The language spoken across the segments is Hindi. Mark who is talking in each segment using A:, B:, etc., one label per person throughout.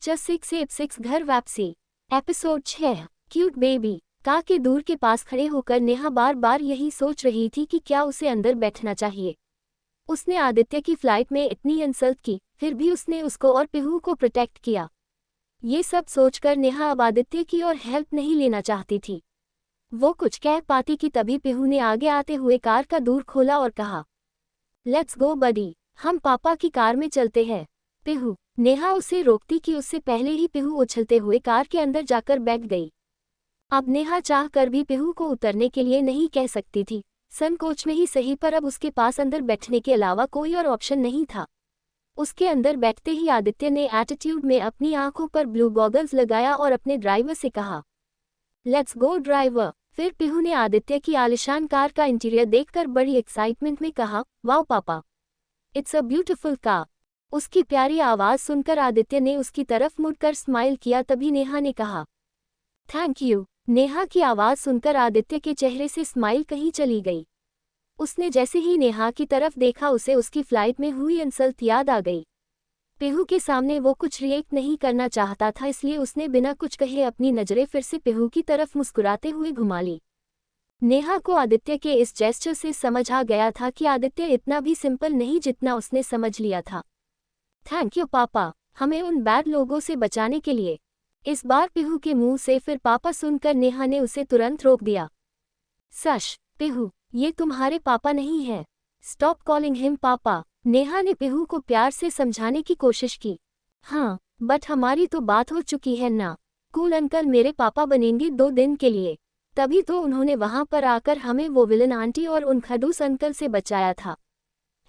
A: जस्ट 686 घर वापसी। एपिसोड 6। Cute baby. कार के दूर के पास खड़े होकर नेहा बार बार यही सोच रही थी कि क्या उसे अंदर बैठना चाहिए। उसने आदित्य की फ्लाइट में इतनी इंसल्ट की, फिर भी उसने उसको और पिहू को प्रोटेक्ट किया। ये सब सोचकर नेहा अब आदित्य की और हेल्प नहीं लेना चाहती थी। वो कुछ कह पाती कि तभी पिहू ने आगे आते हुए कार का दूर खोला और कहा, लेट्स गो बडी, हम पापा की कार में चलते हैं। पिहू। नेहा उसे रोकती कि उससे पहले ही पिहू उछलते हुए कार के अंदर जाकर बैठ गई। अब नेहा चाह कर भी पिहू को उतरने के लिए नहीं कह सकती थी, संकोच में ही सही, पर अब उसके पास अंदर बैठने के अलावा कोई और ऑप्शन नहीं था। उसके अंदर बैठते ही आदित्य ने एटीट्यूड में अपनी आंखों पर ब्लू गॉगल्स लगाया और अपने ड्राइवर से कहा, लेट्स गो ड्राइवर। फिर पिहू ने आदित्य की आलिशान कार का इंटीरियर देखकर बड़ी एक्साइटमेंट में कहा, वाओ पापा, इट्स अ ब्यूटीफुल कार। उसकी प्यारी आवाज़ सुनकर आदित्य ने उसकी तरफ मुड़कर स्माइल किया। तभी नेहा ने कहा, थैंक यू। नेहा की आवाज़ सुनकर आदित्य के चेहरे से स्माइल कहीं चली गई। उसने जैसे ही नेहा की तरफ देखा उसे उसकी फ्लाइट में हुई इंसल्ट याद आ गई। पिहू के सामने वो कुछ रिएक्ट नहीं करना चाहता था, इसलिए उसने बिना कुछ कहे अपनी नज़रें फिर से पिहू की तरफ मुस्कुराते हुए घुमा ली। नेहा को आदित्य के इस जेस्चर से समझ आ गया था कि आदित्य इतना भी सिंपल नहीं जितना उसने समझ लिया था। थैंक यू पापा, हमें उन बैड लोगों से बचाने के लिए। इस बार पिहू के मुंह से फिर पापा सुनकर नेहा ने उसे तुरंत रोक दिया। सश, पिहू, ये तुम्हारे पापा नहीं हैं। स्टॉप कॉलिंग हिम पापा। नेहा ने पिहू को प्यार से समझाने की कोशिश की। हाँ, बट हमारी तो बात हो चुकी है ना। कूल अंकल मेरे पापा बनेंगे 2 दिन के लिए। तभी तो उन्होंने वहां पर आकर हमें वो विलन आंटी और उन खड़ूस अंकल से बचाया था,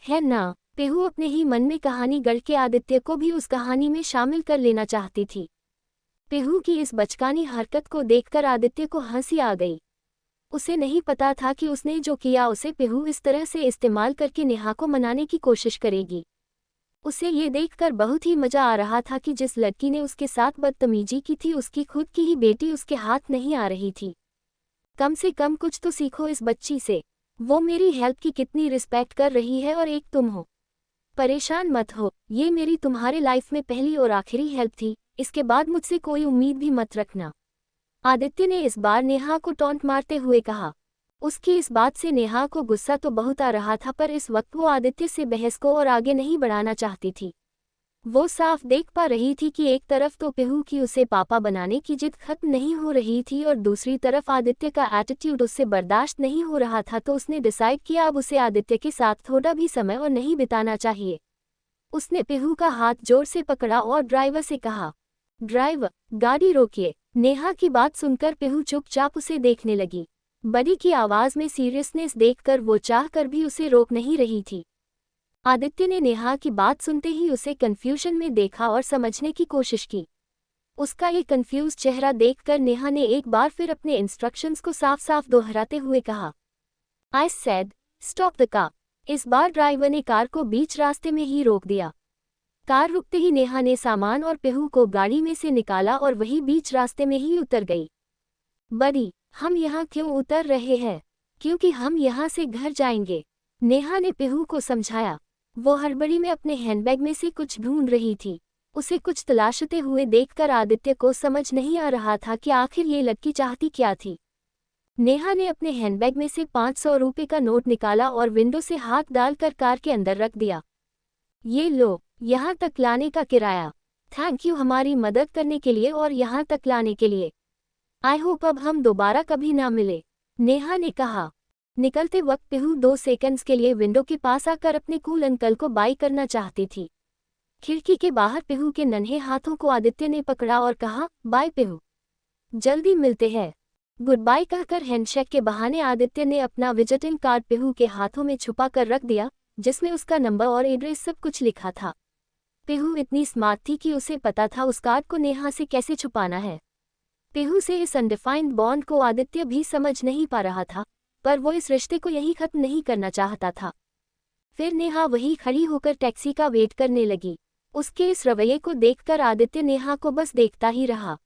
A: है ना। पिहू अपने ही मन में कहानी गढ़ के आदित्य को भी उस कहानी में शामिल कर लेना चाहती थी। पिहू की इस बचकानी हरकत को देखकर आदित्य को हंसी आ गई। उसे नहीं पता था कि उसने जो किया उसे पिहू इस तरह से इस्तेमाल करके नेहा को मनाने की कोशिश करेगी। उसे ये देखकर बहुत ही मजा आ रहा था कि जिस लड़की ने उसके साथ बदतमीजी की थी उसकी खुद की ही बेटी उसके हाथ नहीं आ रही थी। कम से कम कुछ तो सीखो इस बच्ची से। वो मेरी हेल्प की कितनी रिस्पेक्ट कर रही है और एक तुम हो। परेशान मत हो, ये मेरी तुम्हारे लाइफ में पहली और आखिरी हेल्प थी, इसके बाद मुझसे कोई उम्मीद भी मत रखना। आदित्य ने इस बार नेहा को टॉन्ट मारते हुए कहा। उसकी इस बात से नेहा को गुस्सा तो बहुत आ रहा था, पर इस वक्त वो आदित्य से बहस को और आगे नहीं बढ़ाना चाहती थी। वो साफ देख पा रही थी कि एक तरफ तो पिहू की उसे पापा बनाने की जिद खत्म नहीं हो रही थी और दूसरी तरफ आदित्य का एटीट्यूड उससे बर्दाश्त नहीं हो रहा था। तो उसने डिसाइड किया अब उसे आदित्य के साथ थोड़ा भी समय और नहीं बिताना चाहिए। उसने पिहू का हाथ जोर से पकड़ा और ड्राइवर से कहा, ड्राइवर, गाड़ी रोकिए। नेहा की बात सुनकर पिहू चुपचाप उसे देखने लगी। बड़ी की आवाज़ में सीरियसनेस देखकर वो चाहकर भी उसे रोक नहीं रही थी। आदित्य ने नेहा की बात सुनते ही उसे कंफ्यूजन में देखा और समझने की कोशिश की। उसका ये कंफ्यूज चेहरा देखकर नेहा ने एक बार फिर अपने इंस्ट्रक्शंस को साफ साफ दोहराते हुए कहा, I said stop the car. इस बार ड्राइवर ने कार को बीच रास्ते में ही रोक दिया। कार रुकते ही नेहा ने सामान और पिहू को गाड़ी में से निकाला और वही बीच रास्ते में ही उतर गई। बड़ी, हम यहाँ क्यों उतर रहे हैं? क्योंकि हम यहाँ से घर जाएंगे, नेहा ने पिहू को समझाया। वो हड़बड़ी में अपने हैंडबैग में से कुछ ढूंढ रही थी। उसे कुछ तलाशते हुए देखकर आदित्य को समझ नहीं आ रहा था कि आखिर ये लड़की चाहती क्या थी। नेहा ने अपने हैंडबैग में से 500 रुपये का नोट निकाला और विंडो से हाथ डालकर कार के अंदर रख दिया। ये लो, यहाँ तक लाने का किराया। थैंक यू हमारी मदद करने के लिए और यहाँ तक लाने के लिए। आई होप अब हम दोबारा कभी ना मिले, नेहा ने कहा। निकलते वक्त पिहू 2 सेकंड्स के लिए विंडो के पास आकर अपने कूल अंकल को बाय करना चाहती थी। खिड़की के बाहर पिहू के नन्हे हाथों को आदित्य ने पकड़ा और कहा, बाय पिहू, जल्दी मिलते हैं। गुड बाय कहकर हैंडशेक के बहाने आदित्य ने अपना विजिटिंग कार्ड पिहू के हाथों में छुपा कर रख दिया, जिसमें उसका नंबर और एड्रेस सब कुछ लिखा था। पिहू इतनी स्मार्ट थी कि उसे पता था उस कार्ड को नेहा से कैसे छुपाना है। पिहू से इस अनडिफाइंड बॉन्ड को आदित्य भी समझ नहीं पा रहा था, पर वो इस रिश्ते को यहीं खत्म नहीं करना चाहता था। फिर नेहा वहीं खड़ी होकर टैक्सी का वेट करने लगी। उसके इस रवैये को देखकर आदित्य नेहा को बस देखता ही रहा।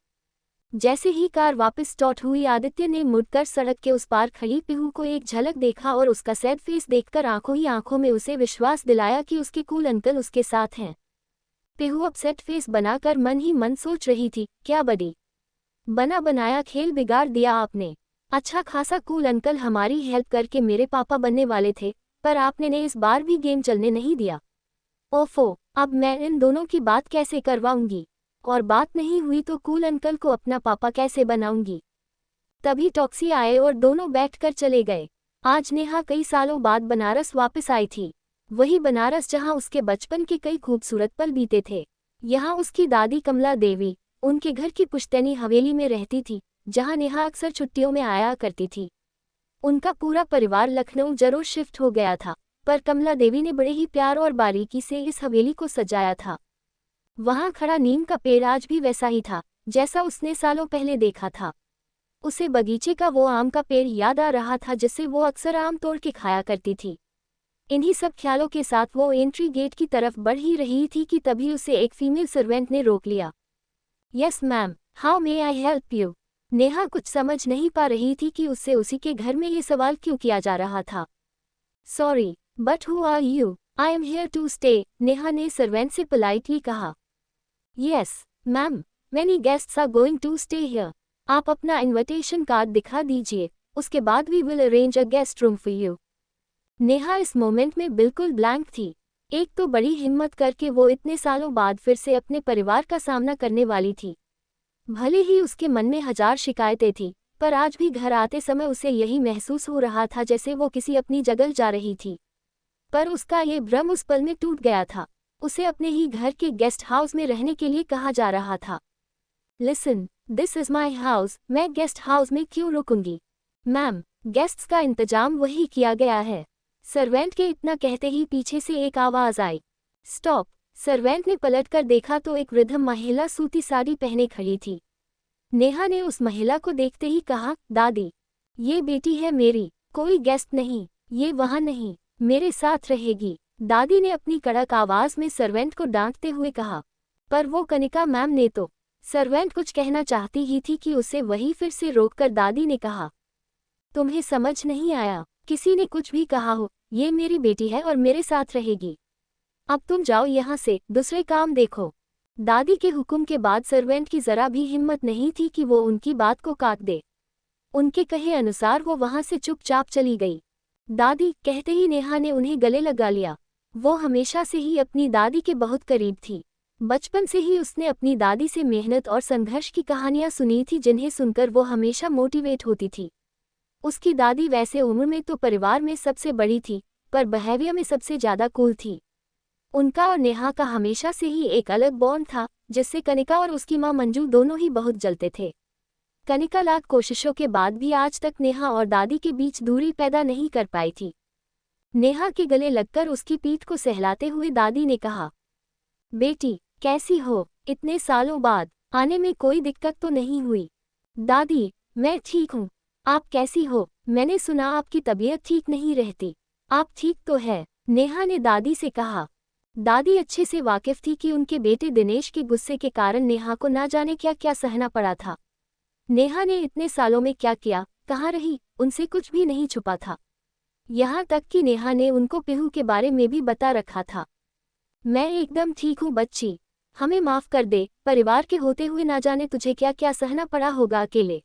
A: जैसे ही कार वापस स्टार्ट हुई आदित्य ने मुड़कर सड़क के उस पार खड़ी पिहू को एक झलक देखा और उसका सैड फेस देखकर आंखों ही आंखों में उसे विश्वास दिलाया कि उसके कूल अंकल उसके साथ हैं। पिहू अपसेट फेस बनाकर मन ही मन सोच रही थी, क्या बड़ी बना बनाया खेल बिगाड़ दिया आपने। अच्छा खासा कूल अंकल हमारी हेल्प करके मेरे पापा बनने वाले थे, पर आपने ने इस बार भी गेम चलने नहीं दिया। ओफो, अब मैं इन दोनों की बात कैसे करवाऊंगी, और बात नहीं हुई तो कूल अंकल को अपना पापा कैसे बनाऊंगी। तभी टॉक्सी आए और दोनों बैठकर चले गए। आज नेहा कई सालों बाद बनारस वापस आई थी, वही बनारस जहां उसके बचपन के कई खूबसूरत पल बीते थे। यहाँ उसकी दादी कमला देवी उनके घर की पुश्तैनी हवेली में रहती थी, जहां नेहा अक्सर छुट्टियों में आया करती थी। उनका पूरा परिवार लखनऊ जरूर शिफ्ट हो गया था, पर कमला देवी ने बड़े ही प्यार और बारीकी से इस हवेली को सजाया था। वहां खड़ा नीम का पेड़ आज भी वैसा ही था जैसा उसने सालों पहले देखा था। उसे बगीचे का वो आम का पेड़ याद आ रहा था जिससे वो अक्सर आम तोड़ के खाया करती थी। इन्हीं सब ख्यालों के साथ वो एंट्री गेट की तरफ बढ़ ही रही थी कि तभी उसे एक फीमेल सर्वेंट ने रोक लिया। Yes ma'am, how may I help you. Neha कुछ समझ नहीं पा रही थी कि उससे उसी के घर में ये सवाल क्यों किया जा रहा था। Sorry, but who are you? I am here to stay, Neha ने सर्वेंट से पोलाइटली कहा। Yes ma'am, many guests are going to stay here. आप अपना इन्विटेशन कार्ड दिखा दीजिए, उसके बाद we will arrange a guest room for you. Neha इस मोमेंट में बिल्कुल ब्लैंक थी। एक तो बड़ी हिम्मत करके वो इतने सालों बाद फिर से अपने परिवार का सामना करने वाली थी। भले ही उसके मन में हजार शिकायतें थी, पर आज भी घर आते समय उसे यही महसूस हो रहा था जैसे वो किसी अपनी जगह जा रही थी। पर उसका ये भ्रम उस पल में टूट गया था। उसे अपने ही घर के गेस्ट हाउस में रहने के लिए कहा जा रहा था। Listen, this is my house, मैं गेस्ट हाउस में क्यों रुकूंगी? मैम, गेस्ट्स का इंतजाम वही किया गया है। सर्वेंट के इतना कहते ही पीछे से एक आवाज आई। स्टॉप। सर्वेंट ने पलटकर देखा तो एक वृद्ध महिला सूती साड़ी पहने खड़ी थी। नेहा ने उस महिला को देखते ही कहा, दादी, ये बेटी है मेरी, कोई गेस्ट नहीं, ये वहां नहीं, मेरे साथ रहेगी। दादी ने अपनी कड़क आवाज में सर्वेंट को डांटते हुए कहा। पर वो कनिका मैम ने तो। सर्वेंट कुछ कहना चाहती ही थी कि उसे वही फिर से रोककर दादी ने कहा, तुम्हें समझ नहीं आया? किसी ने कुछ भी कहा हो, ये मेरी बेटी है और मेरे साथ रहेगी। अब तुम जाओ यहाँ से, दूसरे काम देखो। दादी के हुक्म के बाद सर्वेंट की जरा भी हिम्मत नहीं थी कि वो उनकी बात को काट दे। उनके कहे अनुसार वो वहां से चुपचाप चली गई। दादी कहते ही नेहा ने उन्हें गले लगा लिया। वो हमेशा से ही अपनी दादी के बहुत करीब थी। बचपन से ही उसने अपनी दादी से मेहनत और संघर्ष की कहानियां सुनी थी जिन्हें सुनकर वो हमेशा मोटिवेट होती थी। उसकी दादी वैसे उम्र में तो परिवार में सबसे बड़ी थी, पर बिहेवियर में सबसे ज्यादा कूल थी। उनका और नेहा का हमेशा से ही एक अलग बॉन्ड था, जिससे कनिका और उसकी मां मंजू दोनों ही बहुत जलते थे। कनिका लाख कोशिशों के बाद भी आज तक नेहा और दादी के बीच दूरी पैदा नहीं कर पाई थी। नेहा के गले लगकर उसकी पीठ को सहलाते हुए दादी ने कहा, बेटी कैसी हो? इतने सालों बाद आने में कोई दिक्कत तो नहीं हुई? दादी, मैं ठीक हूँ, आप कैसी हो? मैंने सुना आपकी तबीयत ठीक नहीं रहती, आप ठीक तो है? नेहा ने दादी से कहा। दादी अच्छे से वाकिफ थी कि उनके बेटे दिनेश के गुस्से के कारण नेहा को ना जाने क्या क्या सहना पड़ा था। नेहा ने इतने सालों में क्या किया, कहाँ रही, उनसे कुछ भी नहीं छुपा था। यहाँ तक कि नेहा ने उनको पिहू के बारे में भी बता रखा था। मैं एकदम ठीक हूँ बच्ची, हमें माफ कर दे, परिवार के होते हुए ना जाने तुझे क्या क्या सहना पड़ा होगा अकेले।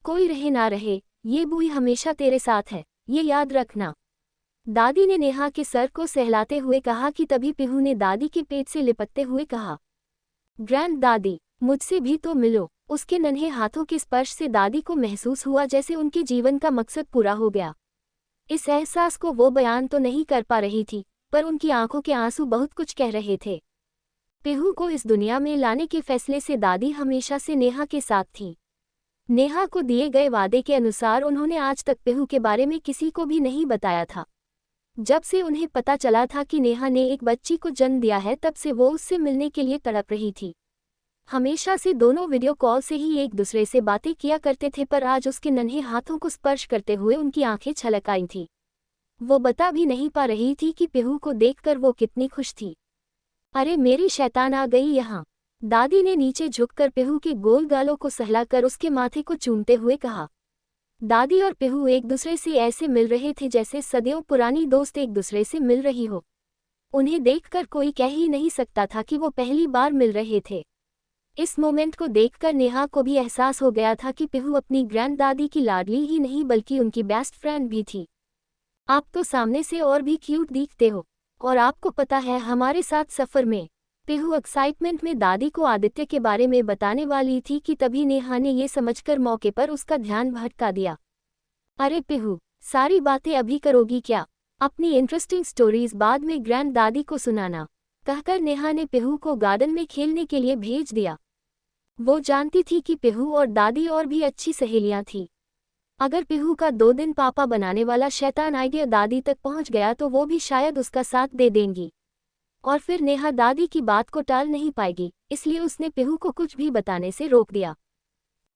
A: कोई रहे ना रहे, ये बूई हमेशा तेरे साथ है, ये याद रखना। दादी ने नेहा के सर को सहलाते हुए कहा कि तभी पिहू ने दादी के पेट से लिपटते हुए कहा, ग्रैंड दादी, मुझसे भी तो मिलो। उसके नन्हे हाथों के स्पर्श से दादी को महसूस हुआ जैसे उनके जीवन का मकसद पूरा हो गया। इस एहसास को वो बयान तो नहीं कर पा रही थी, पर उनकी आंखों के आंसू बहुत कुछ कह रहे थे। पिहू को इस दुनिया में लाने के फैसले से दादी हमेशा से नेहा के साथ थी। नेहा को दिए गए वादे के अनुसार उन्होंने आज तक पिहू के बारे में किसी को भी नहीं बताया था। जब से उन्हें पता चला था कि नेहा ने एक बच्ची को जन्म दिया है, तब से वो उससे मिलने के लिए तड़प रही थी। हमेशा से दोनों वीडियो कॉल से ही एक दूसरे से बातें किया करते थे, पर आज उसके नन्हे हाथों को स्पर्श करते हुए उनकी आंखें छलक आई थीं। वो बता भी नहीं पा रही थी कि पिहू को देखकर वो कितनी खुश थी। अरे मेरी शैतान आ गई यहाँ, दादी ने नीचे झुककर पिहू के गोल गालों को सहलाकर उसके माथे को चूमते हुए कहा। दादी और पिहू एक दूसरे से ऐसे मिल रहे थे जैसे सदियों पुरानी दोस्त एक दूसरे से मिल रही हो। उन्हें देखकर कोई कह ही नहीं सकता था कि वो पहली बार मिल रहे थे। इस मोमेंट को देखकर नेहा को भी एहसास हो गया था कि पिहू अपनी ग्रैंड दादी की लाडली ही नहीं बल्कि उनकी बेस्ट फ्रेंड भी थी। आप तो सामने से और भी क्यूट दिखते हो, और आपको पता है हमारे साथ सफ़र में। पिहू एक्साइटमेंट में दादी को आदित्य के बारे में बताने वाली थी कि तभी नेहा ने ये समझकर मौके पर उसका ध्यान भटका दिया। अरे पिहू, सारी बातें अभी करोगी क्या? अपनी इंटरेस्टिंग स्टोरीज बाद में ग्रैंड दादी को सुनाना, कहकर नेहा ने पिहू को गार्डन में खेलने के लिए भेज दिया। वो जानती थी कि पिहू और दादी और भी अच्छी सहेलियां थीं। अगर पिहू का 2 दिन पापा बनाने वाला शैतान आइडिया दादी तक पहुंच गया तो वो भी शायद उसका साथ दे देंगी, और फिर नेहा दादी की बात को टाल नहीं पाएगी, इसलिए उसने पिहू को कुछ भी बताने से रोक दिया।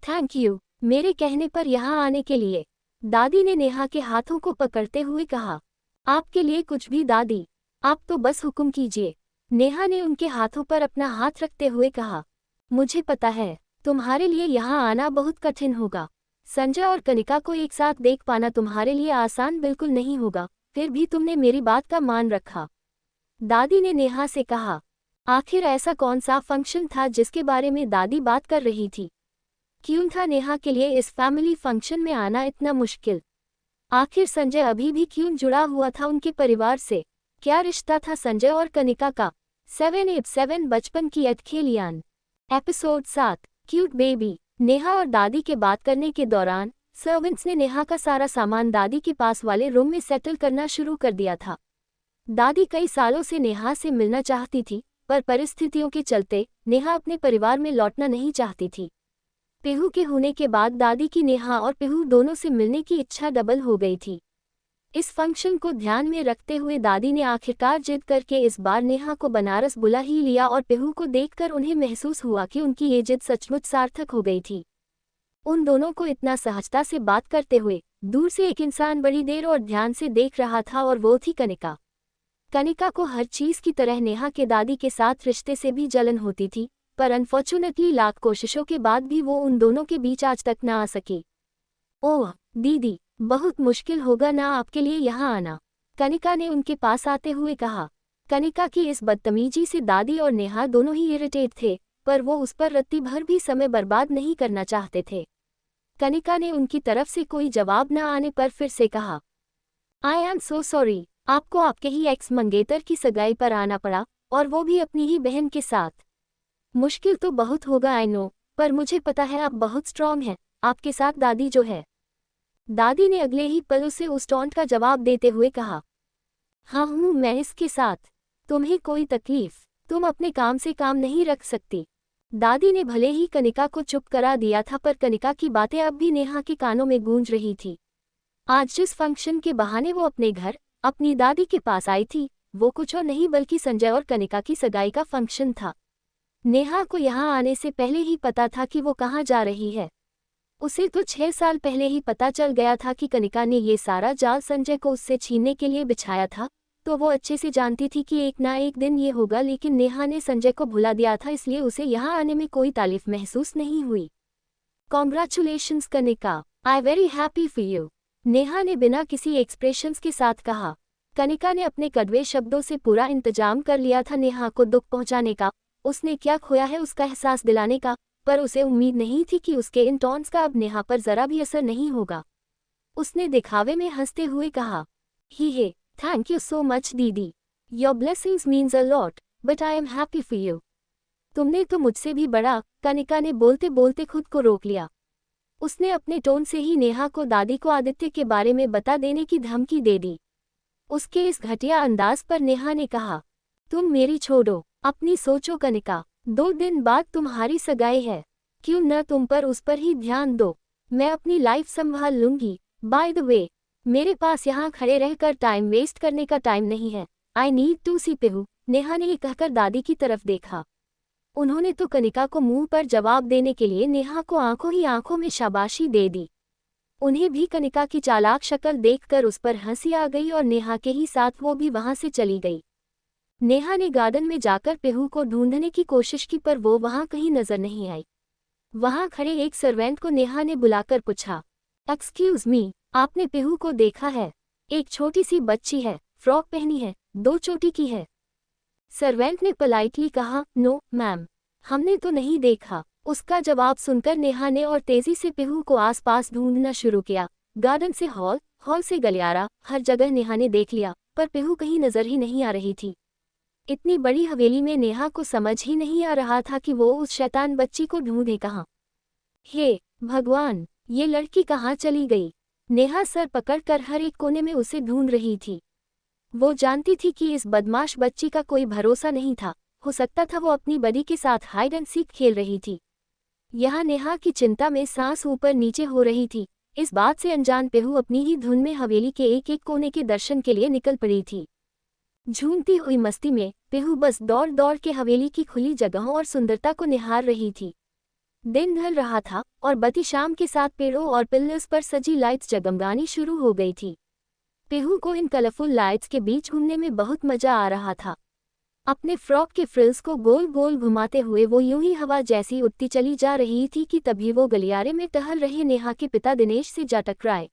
A: थैंक यू मेरे कहने पर यहाँ आने के लिए, दादी ने नेहा के हाथों को पकड़ते हुए कहा। आपके लिए कुछ भी दादी, आप तो बस हुक्म कीजिए, नेहा ने उनके हाथों पर अपना हाथ रखते हुए कहा। मुझे पता है तुम्हारे लिए यहाँ आना बहुत कठिन होगा। संजय और कनिका को एक साथ देख पाना तुम्हारे लिए आसान बिल्कुल नहीं होगा, फिर भी तुमने मेरी बात का मान रखा, दादी ने नेहा से कहा। आखिर ऐसा कौन सा फंक्शन था जिसके बारे में दादी बात कर रही थी? क्यों था नेहा के लिए इस फैमिली फंक्शन में आना इतना मुश्किल? आखिर संजय अभी भी क्यों जुड़ा हुआ था उनके परिवार से? क्या रिश्ता था संजय और कनिका का? 787 बचपन की अटखेलियान। Episode 7 cute baby. नेहा और दादी के बात करने के दौरान सर्वेंट्स ने नेहा का सारा सामान दादी के पास वाले रूम में सेटल करना शुरू कर दिया था। दादी कई सालों से नेहा से मिलना चाहती थी, पर परिस्थितियों के चलते नेहा अपने परिवार में लौटना नहीं चाहती थी। पिहू के होने के बाद दादी की नेहा और पिहू दोनों से मिलने की इच्छा डबल हो गई थी। इस फंक्शन को ध्यान में रखते हुए दादी ने आखिरकार जिद करके इस बार नेहा को बनारस बुला ही लिया, और पिहू को देखकर उन्हें महसूस हुआ कि उनकी ये जिद सचमुच सार्थक हो गई थी। उन दोनों को इतना सहजता से बात करते हुए दूर से एक इंसान बड़ी देर और ध्यान से देख रहा था, और वो थी कनिका। कनिका को हर चीज की तरह नेहा के दादी के साथ रिश्ते से भी जलन होती थी, पर अनफॉर्चुनेटली लाख कोशिशों के बाद भी वो उन दोनों के बीच आज तक न आ सकी। ओह दीदी, बहुत मुश्किल होगा ना आपके लिए यहाँ आना, कनिका ने उनके पास आते हुए कहा। कनिका की इस बदतमीजी से दादी और नेहा दोनों ही इरिटेट थे, पर वो उस पर रत्ती भर भी समय बर्बाद नहीं करना चाहते थे। कनिका ने उनकी तरफ से कोई जवाब न आने पर फिर से कहा, आई एम सो सॉरी, आपको आपके ही एक्स मंगेतर की सगाई पर आना पड़ा, और वो भी अपनी ही बहन के साथ। मुश्किल तो बहुत होगा आई नो, पर मुझे पता है आप बहुत स्ट्रांग हैं, आपके साथ दादी जो है। दादी ने अगले ही पल उसे उस टॉन्ट का जवाब देते हुए कहा। हाँ हूँ मैं इसके साथ, तुम्हें कोई तकलीफ? तुम अपने काम से काम नहीं रख सकती? दादी ने भले ही कनिका को चुप करा दिया था, पर कनिका की बातें अब भी नेहा के कानों में गूंज रही थी। आज जिस फंक्शन के बहाने वो अपने घर अपनी दादी के पास आई थी, वो कुछ और नहीं बल्कि संजय और कनिका की सगाई का फंक्शन था। नेहा को यहाँ आने से पहले ही पता था कि वो कहाँ जा रही है। उसे तो 6 साल पहले ही पता चल गया था कि कनिका ने ये सारा जाल संजय को उससे छीनने के लिए बिछाया था, तो वो अच्छे से जानती थी कि एक ना एक दिन ये होगा, लेकिन नेहा ने संजय को भुला दिया था, इसलिए उसे यहाँ आने में कोई तारीफ महसूस नहीं हुई। Congratulations Kanika, I very happy for you, Neha ने बिना किसी एक्सप्रेशंस के साथ कहा। कनिका ने अपने कड़वे शब्दों से पूरा इंतजाम कर लिया था नेहा को दुख पहुंचाने का, उसने क्या खोया है उसका एहसास दिलाने का, पर उसे उम्मीद नहीं थी कि उसके इन टॉन्ट्स का अब नेहा पर जरा भी असर नहीं होगा। उसने दिखावे में हंसते हुए कहा, hey thank you so much दीदी, your blessings means a lot, but I am happy for you. तुमने तो मुझसे भी बड़ा, कनिका ने बोलते बोलते खुद को रोक लिया। उसने अपने टोन से ही नेहा को दादी को आदित्य के बारे में बता देने की धमकी दे दी। उसके इस घटिया अंदाज पर नेहा ने कहा, तुम मेरी छोड़ो, अपनी सोचो कनिका, 2 दिन बाद तुम्हारी सगाई है, क्यों न तुम पर उस पर ही ध्यान दो, मैं अपनी लाइफ संभाल लूंगी। बाय द वे, मेरे पास यहाँ खड़े रहकर टाइम वेस्ट करने का टाइम नहीं है, आई नीड टू सी पिहू। नेहा ने ये कहकर दादी की तरफ देखा। उन्होंने तो कनिका को मुंह पर जवाब देने के लिए नेहा को आंखों ही आंखों में शाबाशी दे दी। उन्हें भी कनिका की चालाक शक्ल देखकर उस पर हंसी आ गई, और नेहा के ही साथ वो भी वहां से चली गई। नेहा ने गार्डन में जाकर पिहू को ढूंढने की कोशिश की, पर वो वहां कहीं नजर नहीं आई। वहां खड़े एक सर्वेंट को नेहा ने बुलाकर पूछा, एक्सक्यूज मी, आपने पिहू को देखा है? एक छोटी सी बच्ची है, फ्रॉक पहनी है, 2 चोटी की है, सर्वेंट ने पोलाइटली कहा, नो मैम, हमने तो नहीं देखा। उसका जवाब सुनकर नेहा ने और तेजी से पीहू को आसपास ढूंढना शुरू किया। गार्डन से हॉल, हॉल से गलियारा, हर जगह नेहा ने देख लिया, पर पीहू कहीं नजर ही नहीं आ रही थी। इतनी बड़ी हवेली में नेहा को समझ ही नहीं आ रहा था कि वो उस शैतान बच्ची को ढूंढे कहाँ। हे भगवान, ये लड़की कहाँ चली गई? नेहा सर पकड़कर हर एक कोने में उसे ढूंढ रही थी। वो जानती थी कि इस बदमाश बच्ची का कोई भरोसा नहीं था, हो सकता था वो अपनी बड़ी के साथ हाइड एंड सीक खेल रही थी। यहाँ नेहा की चिंता में सांस ऊपर नीचे हो रही थी। इस बात से अनजान पीहू अपनी ही धुन में हवेली के एक एक कोने के दर्शन के लिए निकल पड़ी थी। झूमती हुई मस्ती में पीहू बस दौड़ दौड़ के हवेली की खुली जगहों और सुंदरता को निहार रही थी। दिन ढल रहा था और बत्ती शाम के साथ पेड़ों और पिलर्स पर सजी लाइट्स जगमगानी शुरू हो गई थी। पीहू को इन कलरफुल लाइट्स के बीच घूमने में बहुत मजा आ रहा था। अपने फ्रॉक के फ्रिल्स को गोल गोल घुमाते हुए वो यूं ही हवा जैसी उड़ती चली जा रही थी कि तभी वो गलियारे में टहल रहे नेहा के पिता दिनेश से जा टकराए।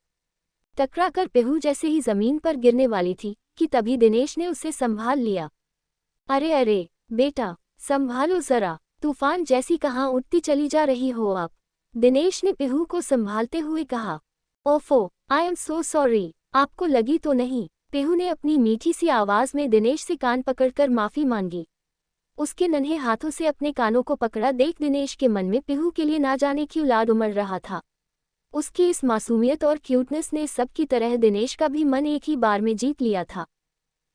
A: टकराकर पीहू जैसे ही जमीन पर गिरने वाली थी कि तभी दिनेश ने उसे संभाल लिया। अरे अरे बेटा, संभालो जरा, तूफान जैसी कहाँ उड़ती चली जा रही हो आप? दिनेश ने पीहू को संभालते हुए कहा। ओफो, आई एम सो सॉरी, आपको लगी तो नहीं? पीहू ने अपनी मीठी सी आवाज में दिनेश से कान पकड़कर माफी मांगी। उसके नन्हे हाथों से अपने कानों को पकड़ा देख दिनेश के मन में पीहू के लिए ना जाने क्यों लाड उमड़ रहा था। उसकी इस मासूमियत और क्यूटनेस ने सबकी तरह दिनेश का भी मन एक ही बार में जीत लिया था।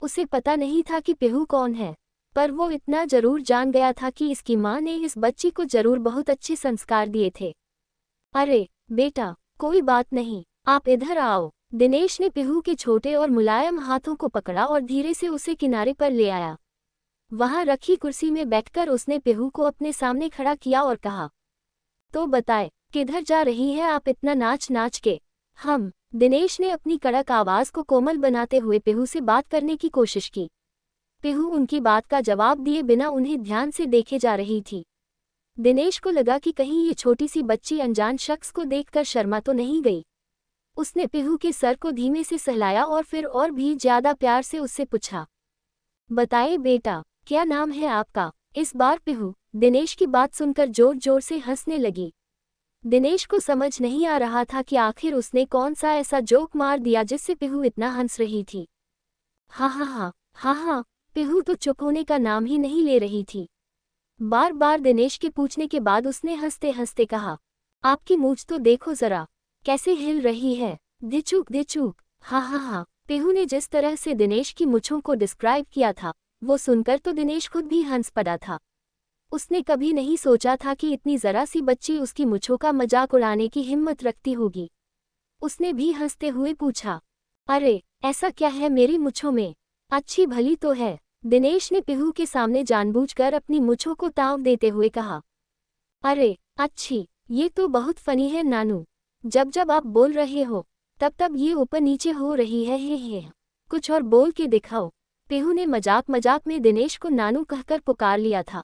A: उसे पता नहीं था कि पीहू कौन है, पर वो इतना जरूर जान गया था कि इसकी माँ ने इस बच्ची को जरूर बहुत अच्छे संस्कार दिए थे। अरे बेटा, कोई बात नहीं, आप इधर आओ। दिनेश ने पीहू के छोटे और मुलायम हाथों को पकड़ा और धीरे से उसे किनारे पर ले आया। वहां रखी कुर्सी में बैठकर उसने पीहू को अपने सामने खड़ा किया और कहा, तो बताए, किधर जा रही है आप इतना नाच नाच के? दिनेश ने अपनी कड़क आवाज को कोमल बनाते हुए पीहू से बात करने की कोशिश की। पीहू उनकी बात का जवाब दिए बिना उन्हें ध्यान से देखे जा रही थी। दिनेश को लगा कि कहीं ये छोटी सी बच्ची अनजान शख्स को देखकर शर्मा तो नहीं गई। उसने पीहू के सर को धीमे से सहलाया और फिर और भी ज्यादा प्यार से उससे पूछा, बताइए बेटा, क्या नाम है आपका? इस बार पीहू दिनेश की बात सुनकर जोर जोर से हंसने लगी। दिनेश को समझ नहीं आ रहा था कि आखिर उसने कौन सा ऐसा जोक मार दिया जिससे पीहू इतना हंस रही थी। हाँ, पीहू तो चुप होने का नाम ही नहीं ले रही थी। बार बार दिनेश के पूछने के बाद उसने हंसते हंसते कहा, आपकी मूंछ तो देखो जरा, कैसे हिल रही है, धिचूक। हाँ। पीहू ने जिस तरह से दिनेश की मूंछों को डिस्क्राइब किया था, वो सुनकर तो दिनेश खुद भी हंस पड़ा था। उसने कभी नहीं सोचा था कि इतनी जरा सी बच्ची उसकी मूंछों का मजाक उड़ाने की हिम्मत रखती होगी। उसने भी हंसते हुए पूछा, अरे ऐसा क्या है मेरी मूंछों में? अच्छी भली तो है। दिनेश ने पीहू के सामने जानबूझकर अपनी मूंछों को ताव देते हुए कहा, अरे अच्छी, ये तो बहुत फनी है नानू, जब आप बोल रहे हो तब ये ऊपर नीचे हो रही है। हे कुछ और बोल के दिखाओ। पीहू ने मजाक में दिनेश को नानू कहकर पुकार लिया था।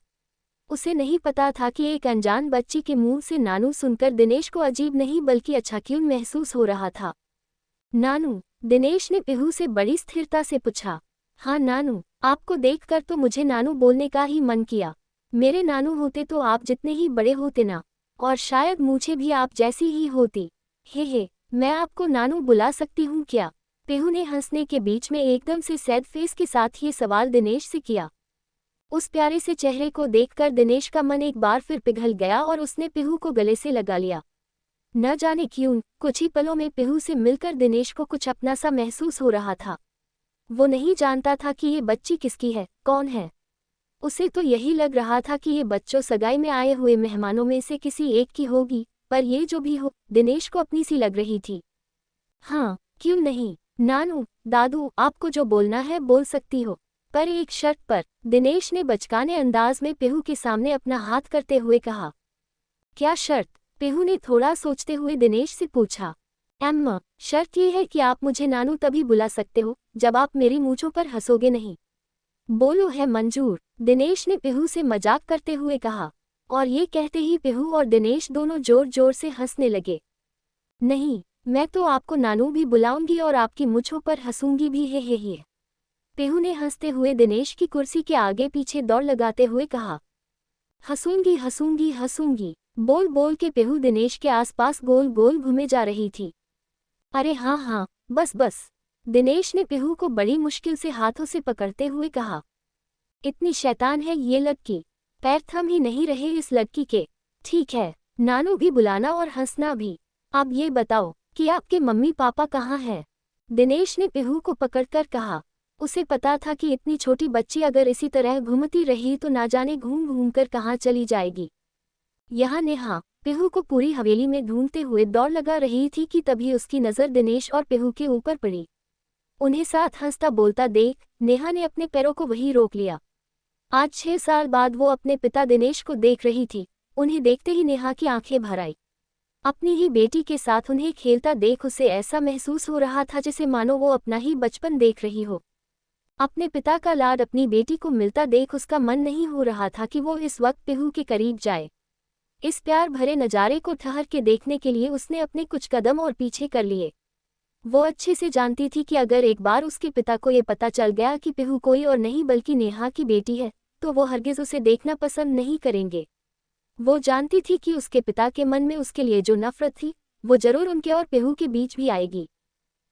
A: उसे नहीं पता था कि एक अनजान बच्ची के मुंह से नानू सुनकर दिनेश को अजीब नहीं बल्कि अच्छा क्यों महसूस हो रहा था। नानू? दिनेश ने पीहू से बड़ी स्थिरता से पूछा। हाँ नानू, आपको देखकर तो मुझे नानू बोलने का ही मन किया। मेरे नानू होते तो आप जितने ही बड़े होते ना, और शायद मूछें भी आप जैसी ही होती। हे मैं आपको नानू बुला सकती हूँ क्या? पीहू ने हंसने के बीच में एकदम से सैड फेस के साथ ये सवाल दिनेश से किया। उस प्यारे से चेहरे को देखकर दिनेश का मन एक बार फिर पिघल गया और उसने पीहू को गले से लगा लिया। न जाने क्यों कुछ ही पलों में पीहू से मिलकर दिनेश को कुछ अपना सा महसूस हो रहा था। वो नहीं जानता था कि ये बच्ची किसकी है, कौन है। उसे तो यही लग रहा था कि ये बच्चों सगाई में आए हुए मेहमानों में से किसी एक की होगी, पर ये जो भी हो दिनेश को अपनी सी लग रही थी। हाँ, क्यों नहीं नानू, दादू, आपको जो बोलना है बोल सकती हो, पर एक शर्त पर। दिनेश ने बचकाने अंदाज में पीहू के सामने अपना हाथ करते हुए कहा। क्या शर्त? पीहू ने थोड़ा सोचते हुए दिनेश से पूछा। अम्मा, शर्त यह है कि आप मुझे नानू तभी बुला सकते हो जब आप मेरी मूंछों पर हंसोगे नहीं। बोलो है मंजूर, दिनेश ने पीहू से मजाक करते हुए कहा। और ये कहते ही पीहू और दिनेश दोनों जोर जोर से हंसने लगे। नहीं, मैं तो आपको नानू भी बुलाऊंगी और आपकी मूंछों पर हंसूंगी भी। हे। पेहू ने हंसते हुए दिनेश की कुर्सी के आगे पीछे दौड़ लगाते हुए कहा। हंसूंगी हंसूंगी हंसूंगी, बोल बोल के पेहू दिनेश के आसपास गोल गोल घूमे जा रही थी। अरे हाँ हाँ, बस बस, दिनेश ने पेहू को बड़ी मुश्किल से हाथों से पकड़ते हुए कहा। इतनी शैतान है ये लड़की, पैर थम ही नहीं रहे इस लड़की के। ठीक है, नानू भी बुलाना और हंसना भी। अब ये बताओ कि आपके मम्मी पापा कहाँ हैं? दिनेश ने पेहू को पकड़कर कहा। उसे पता था कि इतनी छोटी बच्ची अगर इसी तरह घूमती रही तो ना जाने घूम घूम कर कहाँ चली जाएगी। यहाँ नेहा पेहू को पूरी हवेली में ढूंढते हुए दौड़ लगा रही थी कि तभी उसकी नज़र दिनेश और पेहू के ऊपर पड़ी। उन्हें साथ हंसता बोलता देख नेहा ने अपने पैरों को वहीं रोक लिया। आज 6 साल बाद वो अपने पिता दिनेश को देख रही थी। उन्हें देखते ही नेहा की आंखें भर आई। अपनी ही बेटी के साथ उन्हें खेलता देख उसे ऐसा महसूस हो रहा था जैसे मानो वो अपना ही बचपन देख रही हो। अपने पिता का लाड अपनी बेटी को मिलता देख उसका मन नहीं हो रहा था कि वो इस वक्त पेहू के करीब जाए। इस प्यार भरे नज़ारे को ठहर के देखने के लिए उसने अपने कुछ कदम और पीछे कर लिए। वो अच्छे से जानती थी कि अगर एक बार उसके पिता को ये पता चल गया कि पेहू कोई और नहीं बल्कि नेहा की बेटी है तो वो हरगिज़ उसे देखना पसंद नहीं करेंगे। वो जानती थी कि उसके पिता के मन में उसके लिए जो नफरत थी वो जरूर उनके और पेहू के बीच भी आएगी।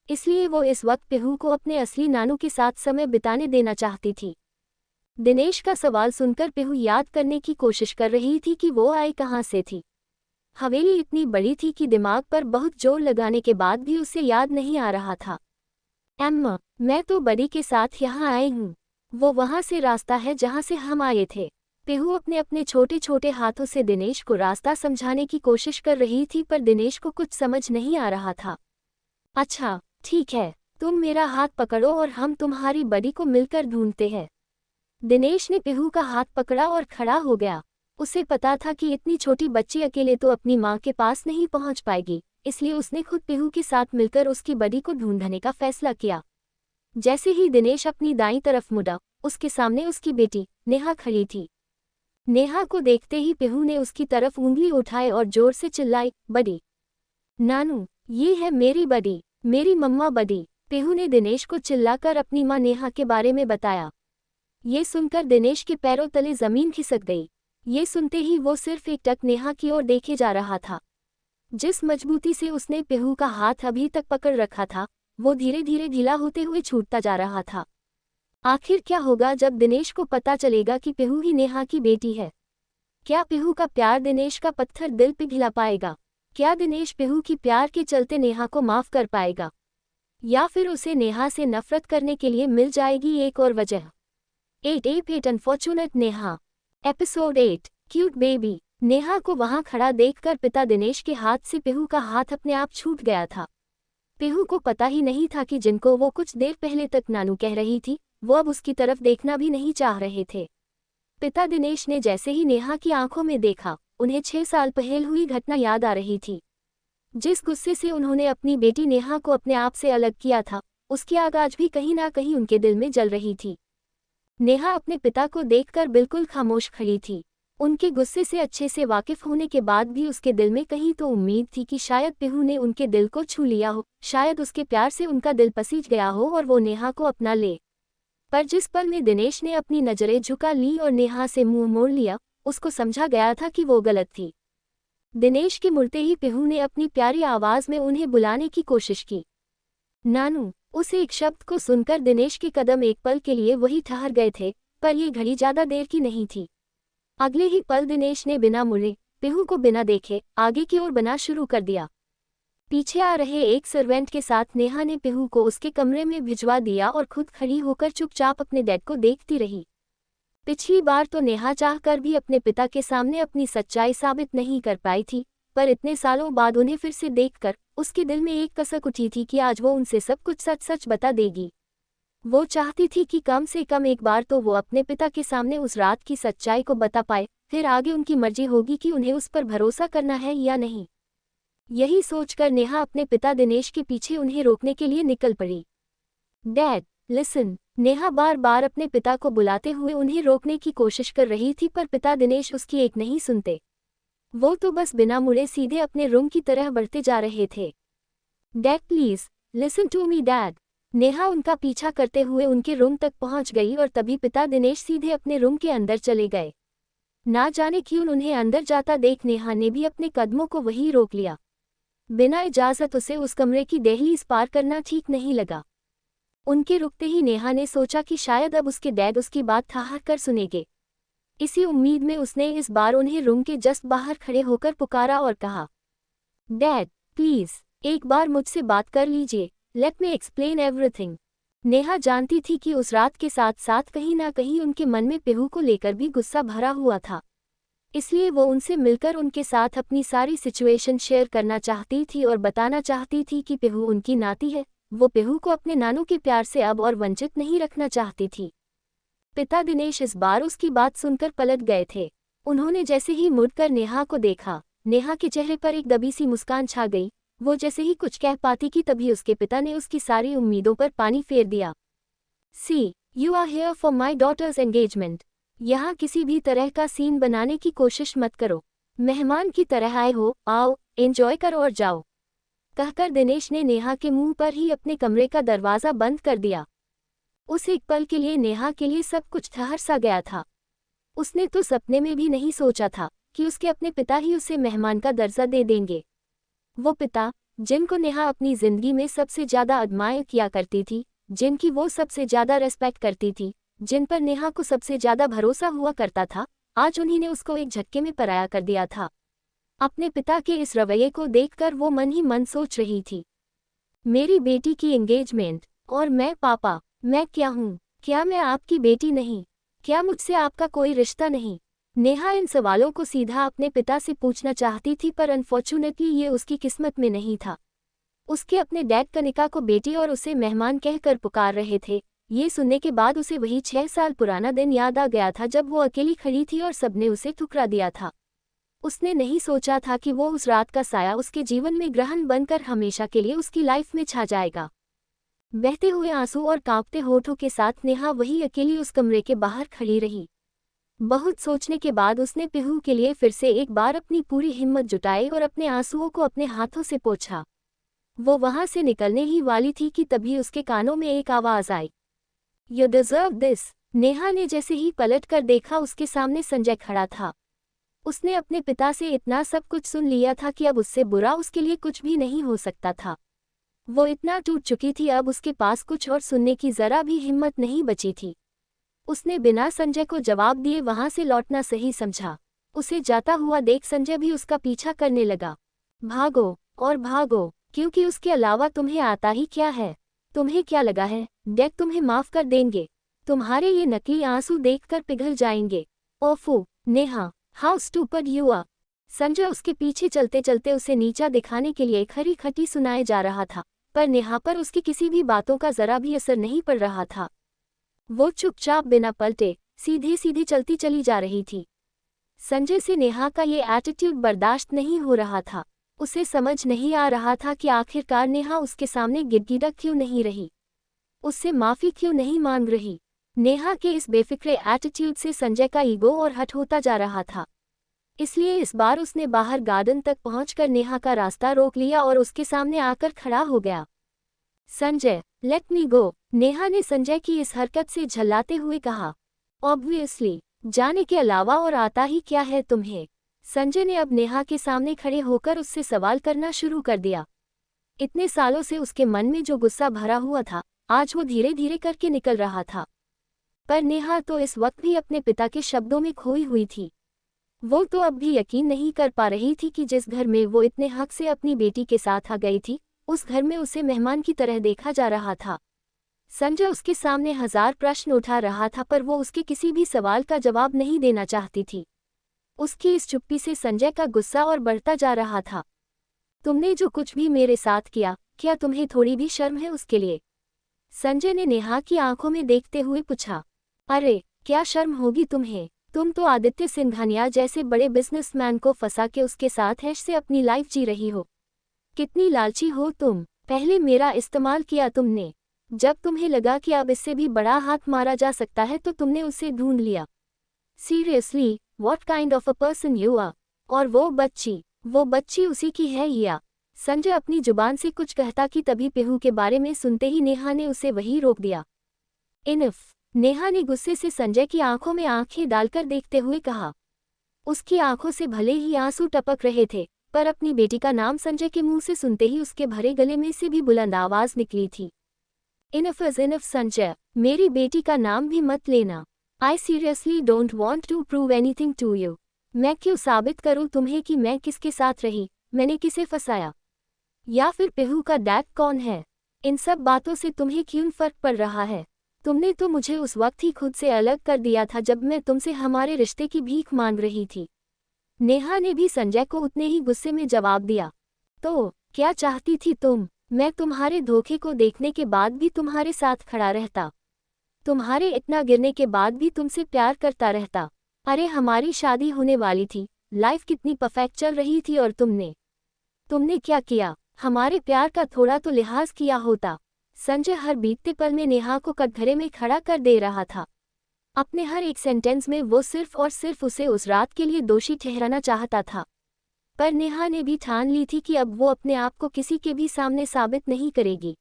A: इसलिए वो इस वक्त पेहू को अपने असली नानू के साथ समय बिताने देना चाहती थी। दिनेश का सवाल सुनकर पेहू याद करने की कोशिश कर रही थी कि वो आई कहाँ से थी। हवेली इतनी बड़ी थी कि दिमाग पर बहुत जोर लगाने के बाद भी उसे याद नहीं आ रहा था। अम्मा, मैं तो बड़ी के साथ यहाँ आई हूँ। वो वहाँ से रास्ता है जहाँ से हम आए थे। पेहू अपने अपने छोटे छोटे हाथों से दिनेश को रास्ता समझाने की कोशिश कर रही थी पर दिनेश को कुछ समझ नहीं आ रहा था। अच्छा ठीक है, तुम मेरा हाथ पकड़ो और हम तुम्हारी बड़ी को मिलकर ढूंढते हैं। दिनेश ने पेहू का हाथ पकड़ा और खड़ा हो गया। उसे पता था कि इतनी छोटी बच्ची अकेले तो अपनी माँ के पास नहीं पहुँच पाएगी, इसलिए उसने खुद पेहू के साथ मिलकर उसकी बड़ी को ढूंढने का फैसला किया। जैसे ही दिनेश अपनी दाईं तरफ मुड़ा, उसके सामने उसकी बेटी नेहा खड़ी थी। नेहा को देखते ही पेहू ने उसकी तरफ उंगली उठाई और जोर से चिल्लाई, बड़ी। नानू, ये है मेरी बड़ी, मेरी मम्मा बड़ी। पेहू ने दिनेश को चिल्लाकर अपनी माँ नेहा के बारे में बताया। ये सुनकर दिनेश के पैरों तले जमीन खिसक गई। ये सुनते ही वो सिर्फ एक टक नेहा की ओर देखे जा रहा था। जिस मजबूती से उसने पेहू का हाथ अभी तक पकड़ रखा था वो धीरे धीरे ढीला होते हुए छूटता जा रहा था। आखिर क्या होगा जब दिनेश को पता चलेगा कि पेहू ही नेहा की बेटी है? क्या पेहू का प्यार दिनेश का पत्थर दिल पिघला पाएगा? क्या दिनेश पेहू की प्यार के चलते नेहा को माफ कर पाएगा, या फिर उसे नेहा से नफरत करने के लिए मिल जाएगी एक और वजह? 8 unfortunate Neha. Episode 8 cute baby. Neha को वहां खड़ा देखकर पिता दिनेश के हाथ से पेहू का हाथ अपने आप छूट गया था। पेहू को पता ही नहीं था कि जिनको वो कुछ देर पहले तक नानू कह रही थी वो अब उसकी तरफ देखना भी नहीं चाह रहे थे। पिता दिनेश ने जैसे ही नेहा की आंखों में देखा, उन्हें 6 साल पहले हुई घटना याद आ रही थी। जिस गुस्से से उन्होंने अपनी बेटी नेहा को अपने आप से अलग किया था, उसकी आग आज भी कहीं ना कहीं उनके दिल में जल रही थी। नेहा अपने पिता को देखकर बिल्कुल खामोश खड़ी थी। उनके गुस्से से अच्छे से वाकिफ होने के बाद भी उसके दिल में कहीं तो उम्मीद थी कि शायद पेहू ने उनके दिल को छू लिया हो, शायद उसके प्यार से उनका दिल पसीज गया हो और वो नेहा को अपना ले। पर जिस पल में दिनेश ने अपनी नज़रें झुका ली और नेहा से मुंह मोड़ लिया, उसको समझा गया था कि वो गलत थी। दिनेश के मुड़ते ही पेहू ने अपनी प्यारी आवाज़ में उन्हें बुलाने की कोशिश की। नानू। उस एक शब्द को सुनकर दिनेश के कदम एक पल के लिए वही ठहर गए थे, पर ये घड़ी ज़्यादा देर की नहीं थी। अगले ही पल दिनेश ने बिना मुड़े, पेहू को बिना देखे आगे की ओर बढ़ना शुरू कर दिया। पीछे आ रहे एक सर्वेंट के साथ नेहा ने पेहू को उसके कमरे में भिजवा दिया और खुद खड़ी होकर चुपचाप अपने डैड को देखती रही। पिछली बार तो नेहा चाहकर भी अपने पिता के सामने अपनी सच्चाई साबित नहीं कर पाई थी, पर इतने सालों बाद उन्हें फिर से देखकर उसके दिल में एक कसक उठी थी कि आज वो उनसे सब कुछ सच सच बता देगी। वो चाहती थी कि कम से कम एक बार तो वो अपने पिता के सामने उस रात की सच्चाई को बता पाए, फिर आगे उनकी मर्जी होगी कि उन्हें उस पर भरोसा करना है या नहीं। यही सोचकर नेहा अपने पिता दिनेश के पीछे उन्हें रोकने के लिए निकल पड़ी। Dad, listen. नेहा बार बार अपने पिता को बुलाते हुए उन्हें रोकने की कोशिश कर रही थी, पर पिता दिनेश उसकी एक नहीं सुनते। वो तो बस बिना मुड़े सीधे अपने रूम की तरह बढ़ते जा रहे थे। Dad please, listen to me dad. Neha उनका पीछा करते हुए उनके रूम तक पहुंच गई और तभी पिता दिनेश सीधे अपने रूम के अंदर चले गए। ना जाने क्यों उन्हें अंदर जाता देख नेहा ने भी अपने कदमों को वहीं रोक लिया। बिना इजाजत उसे उस कमरे की दहलीज पार करना ठीक नहीं लगा। उनके रुकते ही नेहा ने सोचा कि शायद अब उसके डैड उसकी बात ठहर कर सुनेंगे। इसी उम्मीद में उसने इस बार उन्हें रूम के जस्ट बाहर खड़े होकर पुकारा और कहा, डैड प्लीज एक बार मुझसे बात कर लीजिए, let me explain everything. Neha जानती थी कि उस रात के साथ साथ कहीं ना कहीं उनके मन में पिहू को लेकर भी गुस्सा भरा हुआ था, इसलिए वो उनसे मिलकर उनके साथ अपनी सारी सिचुएशन शेयर करना चाहती थी और बताना चाहती थी कि पिहू उनकी नाती है। वो पिहू को अपने नानू के प्यार से अब और वंचित नहीं रखना चाहती थी। पिता दिनेश इस बार उसकी बात सुनकर पलट गए थे। उन्होंने जैसे ही मुड़कर नेहा को देखा, नेहा के चेहरे पर एक दबी सी मुस्कान छा गई। वो जैसे ही कुछ कह पाती कि तभी उसके पिता ने उसकी सारी उम्मीदों पर पानी फेर दिया। See you are here for my daughter's engagement. यहाँ किसी भी तरह का सीन बनाने की कोशिश मत करो। मेहमान की तरह आए हो, आओ एंजॉय करो और जाओ, कहकर दिनेश ने नेहा के मुंह पर ही अपने कमरे का दरवाज़ा बंद कर दिया। उस एक पल के लिए नेहा के लिए सब कुछ ठहर सा गया था। उसने तो सपने में भी नहीं सोचा था कि उसके अपने पिता ही उसे मेहमान का दर्जा दे देंगे। वो पिता जिनको नेहा अपनी जिंदगी में सबसे ज़्यादा अडमायर किया करती थी, जिनकी वो सबसे ज़्यादा रेस्पेक्ट करती थी, जिन पर नेहा को सबसे ज़्यादा भरोसा हुआ करता था, आज उन्हीं ने उसको एक झटके में पराया कर दिया था। अपने पिता के इस रवैये को देखकर वो मन ही मन सोच रही थी, मेरी बेटी की एंगेजमेंट और मैं पापा, मैं क्या हूँ? क्या मैं आपकी बेटी नहीं? क्या मुझसे आपका कोई रिश्ता नहीं? नेहा इन सवालों को सीधा अपने पिता से पूछना चाहती थी, पर अनफॉर्चुनेटली ये उसकी किस्मत में नहीं था। उसके अपने डैड कनिका को बेटी और उसे मेहमान कहकर पुकार रहे थे। ये सुनने के बाद उसे वही 6 साल पुराना दिन याद आ गया था जब वो अकेली खड़ी थी और सबने उसे ठुकरा दिया था। उसने नहीं सोचा था कि वो उस रात का साया उसके जीवन में ग्रहण बनकर हमेशा के लिए उसकी लाइफ में छा जाएगा। बहते हुए आंसू और कांपते होठों के साथ नेहा वही अकेली उस कमरे के बाहर खड़ी रही। बहुत सोचने के बाद उसने पिहू के लिए फिर से एक बार अपनी पूरी हिम्मत जुटाई और अपने आंसुओं को अपने हाथों से पोंछा। वो वहां से निकलने ही वाली थी कि तभी उसके कानों में एक आवाज आई, यू डिजर्व दिस। नेहा ने जैसे ही पलट कर देखा, उसके सामने संजय खड़ा था। उसने अपने पिता से इतना सब कुछ सुन लिया था कि अब उससे बुरा उसके लिए कुछ भी नहीं हो सकता था। वो इतना टूट चुकी थी, अब उसके पास कुछ और सुनने की जरा भी हिम्मत नहीं बची थी। उसने बिना संजय को जवाब दिए वहां से लौटना सही समझा। उसे जाता हुआ देख संजय भी उसका पीछा करने लगा। भागो और भागो, क्योंकि उसके अलावा तुम्हें आता ही क्या है? तुम्हें क्या लगा है डैड तुम्हें माफ कर देंगे? तुम्हारे ये नकली आंसू देखकर पिघल जाएंगे। ओफो Neha, how stupid you are. Sanjay उसके पीछे चलते चलते उसे नीचा दिखाने के लिए खरी खटी सुनाए जा रहा था, पर नेहा पर उसकी किसी भी बातों का जरा भी असर नहीं पड़ रहा था। वो चुपचाप बिना पलटे सीधे सीधे चलती चली जा रही थी। संजय से नेहा का ये एटीट्यूड बर्दाश्त नहीं हो रहा था। उसे समझ नहीं आ रहा था कि आखिरकार नेहा उसके सामने गिड़गिड़ा क्यों नहीं रही, उससे माफी क्यों नहीं मांग रही। नेहा के इस बेफिक्रे एटीट्यूड से संजय का ईगो और हट होता जा रहा था। इसलिए इस बार उसने बाहर गार्डन तक पहुंचकर नेहा का रास्ता रोक लिया और उसके सामने आकर खड़ा हो गया। संजय, लेट मी गो, नेहा ने संजय की इस हरकत से झल्लाते हुए कहा। ऑब्वियसली, जाने के अलावा और आता ही क्या है तुम्हें? संजय ने अब नेहा के सामने खड़े होकर उससे सवाल करना शुरू कर दिया। इतने सालों से उसके मन में जो गुस्सा भरा हुआ था, आज वो धीरे धीरे करके निकल रहा था। पर नेहा तो इस वक्त भी अपने पिता के शब्दों में खोई हुई थी। वो तो अब भी यकीन नहीं कर पा रही थी कि जिस घर में वो इतने हक से अपनी बेटी के साथ आ गई थी, उस घर में उसे मेहमान की तरह देखा जा रहा था। संजय उसके सामने 1000 प्रश्न उठा रहा था, पर वो उसके किसी भी सवाल का जवाब नहीं देना चाहती थी। उसकी इस चुप्पी से संजय का गुस्सा और बढ़ता जा रहा था। तुमने जो कुछ भी मेरे साथ किया, क्या तुम्हें थोड़ी भी शर्म है उसके लिए? संजय ने नेहा की आंखों में देखते हुए पूछा। अरे क्या शर्म होगी तुम्हें? तुम तो आदित्य सिंघानिया जैसे बड़े बिजनेसमैन को फंसा के उसके साथ ऐश से अपनी लाइफ जी रही हो। कितनी लालची हो तुम। पहले मेरा इस्तेमाल किया तुमने, जब तुम्हें लगा कि अब इससे भी बड़ा हाथ मारा जा सकता है तो तुमने उसे ढूंढ लिया। Seriously, what kind of a person you are. और वो बच्ची उसी की है या? संजय अपनी जुबान से कुछ कहता कि तभी पीहू के बारे में सुनते ही नेहा ने उसे वहीं रोक दिया। इनफ। नेहा ने गुस्से से संजय की आंखों में आंखें डालकर देखते हुए कहा। उसकी आंखों से भले ही आंसू टपक रहे थे, पर अपनी बेटी का नाम संजय के मुंह से सुनते ही उसके भरे गले में से भी बुलंद आवाज निकली थी। इनफ इज इनफ संजय, मेरी बेटी का नाम भी मत लेना। I seriously don't want to prove anything to you. मैं क्यों साबित करूं तुम्हें कि मैं किसके साथ रही, मैंने किसे फंसाया, या फिर पीहू का डैड कौन है। इन सब बातों से तुम्हें क्यों फर्क पड़ रहा है? तुमने तो मुझे उस वक्त ही खुद से अलग कर दिया था जब मैं तुमसे हमारे रिश्ते की भीख मांग रही थी। नेहा ने भी संजय को उतने ही गुस्से में जवाब दिया। तो क्या चाहती थी तुम? मैं तुम्हारे धोखे को देखने के बाद भी तुम्हारे साथ खड़ा रहता, तुम्हारे इतना गिरने के बाद भी तुमसे प्यार करता रहता। अरे हमारी शादी होने वाली थी, लाइफ कितनी परफेक्ट चल रही थी, और तुमने क्या किया? हमारे प्यार का थोड़ा तो लिहाज किया होता। संजय हर बीतते पल में नेहा को कटघरे में खड़ा कर दे रहा था। अपने हर एक सेंटेंस में वो सिर्फ और सिर्फ उसे उस रात के लिए दोषी ठहराना चाहता था। पर नेहा ने भी ठान ली थी कि अब वो अपने आप को किसी के भी सामने साबित नहीं करेगी।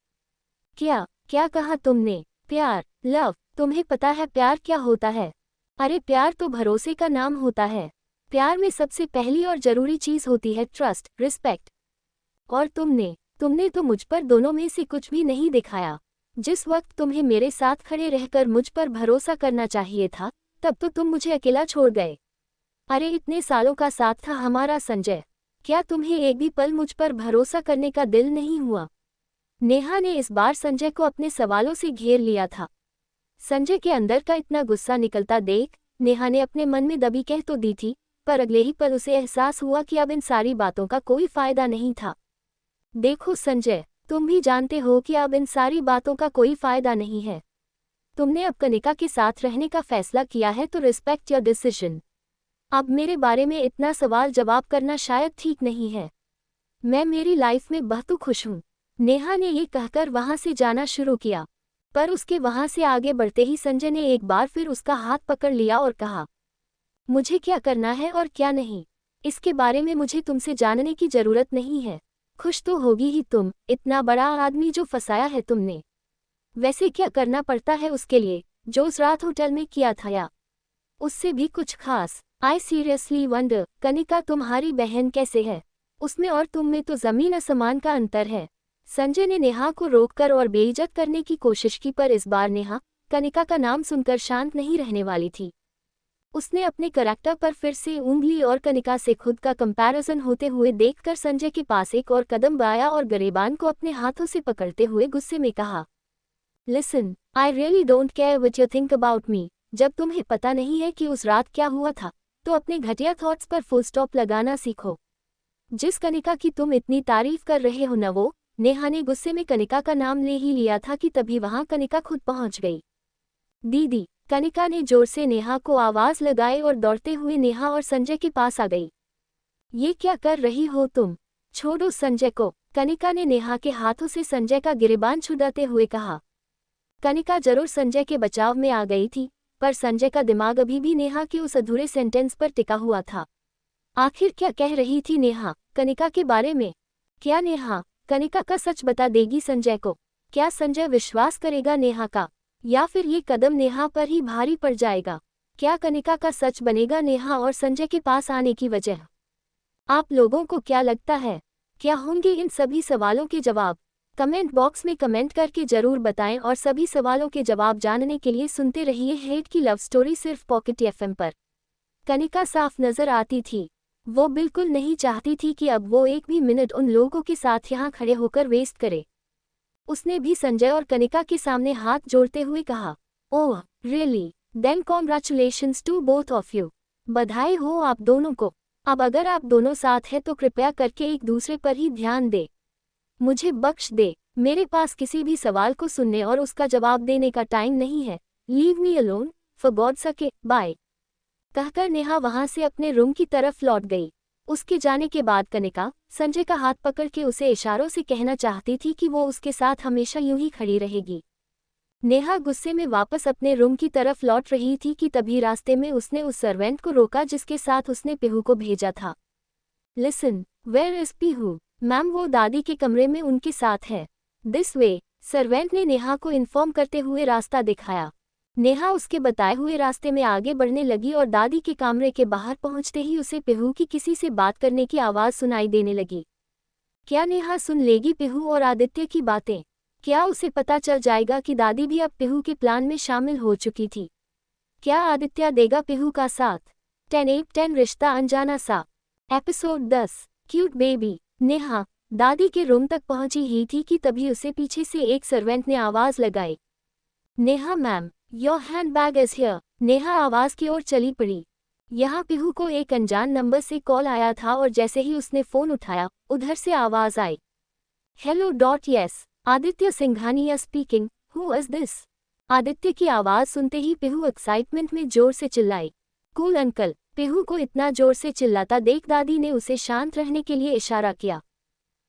A: क्या कहा तुमने? प्यार, लव, तुम्हें पता है प्यार क्या होता है? अरे प्यार तो भरोसे का नाम होता है। प्यार में सबसे पहली और जरूरी चीज होती है ट्रस्ट, रिस्पेक्ट। और तुमने तो मुझ पर दोनों में से कुछ भी नहीं दिखाया। जिस वक्त तुम्हें मेरे साथ खड़े रहकर मुझ पर भरोसा करना चाहिए था, तब तो तुम मुझे अकेला छोड़ गए। अरे इतने सालों का साथ था हमारा संजय, क्या तुम्हें एक भी पल मुझ पर भरोसा करने का दिल नहीं हुआ? नेहा ने इस बार संजय को अपने सवालों से घेर लिया था। संजय के अंदर का इतना गुस्सा निकलता देख नेहा ने अपने मन में दबी कह तो दी थी, पर अगले ही पल उसे एहसास हुआ कि अब इन सारी बातों का कोई फायदा नहीं था। देखो संजय, तुम भी जानते हो कि अब इन सारी बातों का कोई फायदा नहीं है। तुमने अब कनिका के साथ रहने का फैसला किया है तो रिस्पेक्ट योर डिसीजन। अब मेरे बारे में इतना सवाल जवाब करना शायद ठीक नहीं है। मैं मेरी लाइफ में बहुत खुश हूँ। नेहा ने ये कहकर वहां से जाना शुरू किया, पर उसके वहां से आगे बढ़ते ही संजय ने एक बार फिर उसका हाथ पकड़ लिया और कहा, मुझे क्या करना है और क्या नहीं, इसके बारे में मुझे तुमसे जानने की जरूरत नहीं है। खुश तो होगी ही तुम, इतना बड़ा आदमी जो फंसाया है तुमने। वैसे क्या करना पड़ता है उसके लिए, जो उस रात होटल में किया था, या उससे भी कुछ खास? आई सीरियसली वंडर, कनिका तुम्हारी बहन कैसे है? उसमें और तुम में तो जमीन आसमान का अंतर है। संजय ने नेहा को रोककर और बेइज्जत करने की कोशिश की, पर इस बार नेहा कनिका का नाम सुनकर शांत नहीं रहने वाली थी। उसने अपने करैक्टर पर फिर से उंगली और कनिका से खुद का कंपैरिजन होते हुए देखकर संजय के पास एक और कदम बढ़ाया और गरेबान को अपने हाथों से पकड़ते हुए गुस्से में कहा, listen, I really don't care what you think about me. जब तुम्हें पता नहीं है कि उस रात क्या हुआ था, तो अपने घटिया थॉट्स पर फुल स्टॉप लगाना सीखो। जिस कनिका की तुम इतनी तारीफ कर रहे हो न वो। नेहा ने गुस्से में कनिका का नाम ले ही लिया था कि तभी वहां कनिका खुद पहुंच गई। दीदी, कनिका ने जोर से नेहा को आवाज लगाई और दौड़ते हुए नेहा और संजय के पास आ गई। ये क्या कर रही हो तुम? छोड़ो संजय को, कनिका ने नेहा के हाथों से संजय का गिरेबान छुड़ाते हुए कहा। कनिका जरूर संजय के बचाव में आ गई थी, पर संजय का दिमाग अभी भी नेहा के उस अधूरे सेंटेंस पर टिका हुआ था। आखिर क्या कह रही थी नेहा कनिका के बारे में? क्या नेहा कनिका का सच बता देगी संजय को? क्या संजय विश्वास करेगा नेहा का, या फिर ये कदम नेहा पर ही भारी पड़ जाएगा? क्या कनिका का सच बनेगा नेहा और संजय के पास आने की वजह? आप लोगों को क्या लगता है, क्या होंगे इन सभी सवालों के जवाब? कमेंट बॉक्स में कमेंट करके जरूर बताएं, और सभी सवालों के जवाब जानने के लिए सुनते रहिए हेट की लव स्टोरी सिर्फ पॉकेट एफएम पर। कनिका साफ नजर आती थी, वो बिल्कुल नहीं चाहती थी कि अब वो एक भी मिनट उन लोगों के साथ यहाँ खड़े होकर वेस्ट करे। उसने भी संजय और कनिका के सामने हाथ जोड़ते हुए कहा, oh really, then congratulations to both of you. बधाई हो आप दोनों को। अब अगर आप दोनों साथ हैं तो कृपया करके एक दूसरे पर ही ध्यान दे। मुझे बख्श दे, मेरे पास किसी भी सवाल को सुनने और उसका जवाब देने का टाइम नहीं है। Leave me alone, for God सके, बाय। कहकर नेहा वहां से अपने रूम की तरफ लौट गई। उसके जाने के बाद कनिका संजय का हाथ पकड़ के उसे इशारों से कहना चाहती थी कि वो उसके साथ हमेशा यूं ही खड़ी रहेगी। नेहा गुस्से में वापस अपने रूम की तरफ लौट रही थी कि तभी रास्ते में उसने उस सर्वेंट को रोका जिसके साथ उसने पीहू को भेजा था। Listen, where is Pihu? Ma'am वो दादी के कमरे में उनके साथ है। दिस वे, सर्वेंट ने नेहा को इन्फॉर्म करते हुए रास्ता दिखाया। नेहा उसके बताए हुए रास्ते में आगे बढ़ने लगी और दादी के कमरे के बाहर पहुंचते ही उसे पिहू की किसी से बात करने की आवाज़ सुनाई देने लगी। क्या नेहा सुन लेगी पिहू और आदित्य की बातें? क्या उसे पता चल जाएगा कि दादी भी अब पिहू के प्लान में शामिल हो चुकी थी? क्या आदित्य देगा पिहू का साथ? 10/10 रिश्ता अनजाना सा। Episode 10 cute baby. नेहा दादी के रूम तक पहुंची ही थी कि तभी उसे पीछे से एक सर्वेंट ने आवाज लगाई। Neha ma'am, your handbag is here. Neha आवाज की ओर चली पड़ी। यहाँ पिहू को एक अनजान नंबर से कॉल आया था और जैसे ही उसने फोन उठाया, उधर से आवाज आई, hello yes, Aditya Singhania speaking, who is this? Aditya की आवाज सुनते ही पिहू एक्साइटमेंट में जोर से चिल्लाई, कूल अंकल। पिहू को इतना जोर से चिल्लाता देख दादी ने उसे शांत रहने के लिए इशारा किया।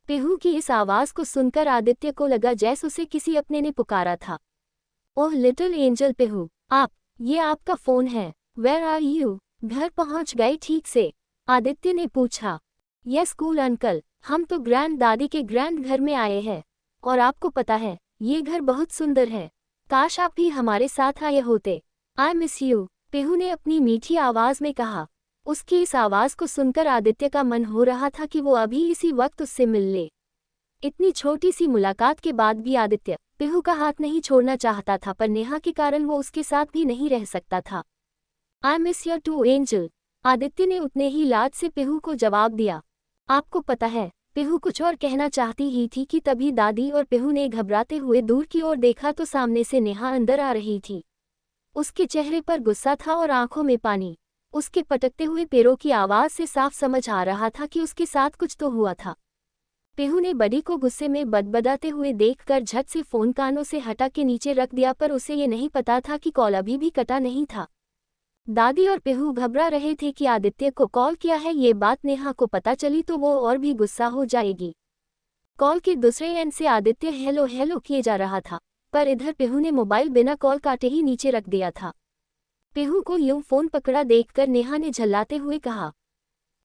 A: पिहू की इस आवाज को सुनकर आदित्य को लगा जैसे उसे किसी अपने ने पुकारा था। ओह लिटिल एंजल पिहू, आप, ये आपका फोन है। Where are you? घर पहुंच गए ठीक से? आदित्य ने पूछा। यस कूल अंकल, हम तो ग्रैंड दादी के ग्रैंड घर में आए हैं। और आपको पता है, ये घर बहुत सुंदर है। काश आप भी हमारे साथ आए होते। आई मिस यू, पिहू ने अपनी मीठी आवाज में कहा। उसकी इस आवाज को सुनकर आदित्य का मन हो रहा था कि वो अभी इसी वक्त उससे मिल ले। इतनी छोटी सी मुलाकात के बाद भी आदित्य पिहू का हाथ नहीं छोड़ना चाहता था, पर नेहा के कारण वो उसके साथ भी नहीं रह सकता था। I miss your too angel, Aditya ने उतने ही लाड से पिहू को जवाब दिया। आपको पता है, पिहू कुछ और कहना चाहती ही थी कि तभी दादी और पिहू ने घबराते हुए दूर की ओर देखा तो सामने से नेहा अंदर आ रही थी। उसके चेहरे पर गुस्सा था और आंखों में पानी। उसके पटकते हुए पैरों की आवाज से साफ समझ आ रहा था कि उसके साथ कुछ तो हुआ था। पिहू ने बड़ी को गुस्से में बदबदाते हुए देखकर झट से फोन कानों से हटा के नीचे रख दिया, पर उसे ये नहीं पता था कि कॉल अभी भी कटा नहीं था। दादी और पिहू घबरा रहे थे कि आदित्य को कॉल किया है। ये बात नेहा को पता चली तो वो और भी गुस्सा हो जाएगी। कॉल के दूसरे एंड से आदित्य हेलो हेलो किए जा रहा था, पर इधर पिहू ने मोबाइल बिना कॉल काटे ही नीचे रख दिया था। पिहू को यूं फोन पकड़ा देखकर नेहा ने झल्लाते हुए कहा,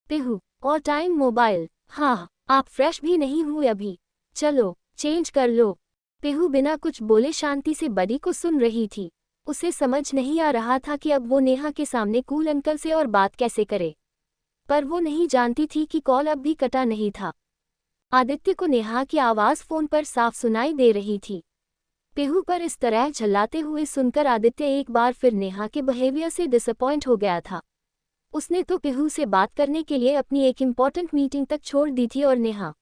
A: पिहू और टाइम मोबाइल? हाँ, आप फ्रेश भी नहीं हुए अभी? चलो चेंज कर लो। पिहू बिना कुछ बोले शांति से बड़ी को सुन रही थी। उसे समझ नहीं आ रहा था कि अब वो नेहा के सामने कूल अंकल से और बात कैसे करे, पर वो नहीं जानती थी कि कॉल अब भी कटा नहीं था। आदित्य को नेहा की आवाज़ फोन पर साफ सुनाई दे रही थी। पिहू पर इस तरह झल्लाते हुए सुनकर आदित्य एक बार फिर नेहा के बिहेवियर से डिसअपॉइंट हो गया था। उसने तो पिहू से बात करने के लिए अपनी एक इम्पॉर्टेंट मीटिंग तक छोड़ दी थी और नेहा,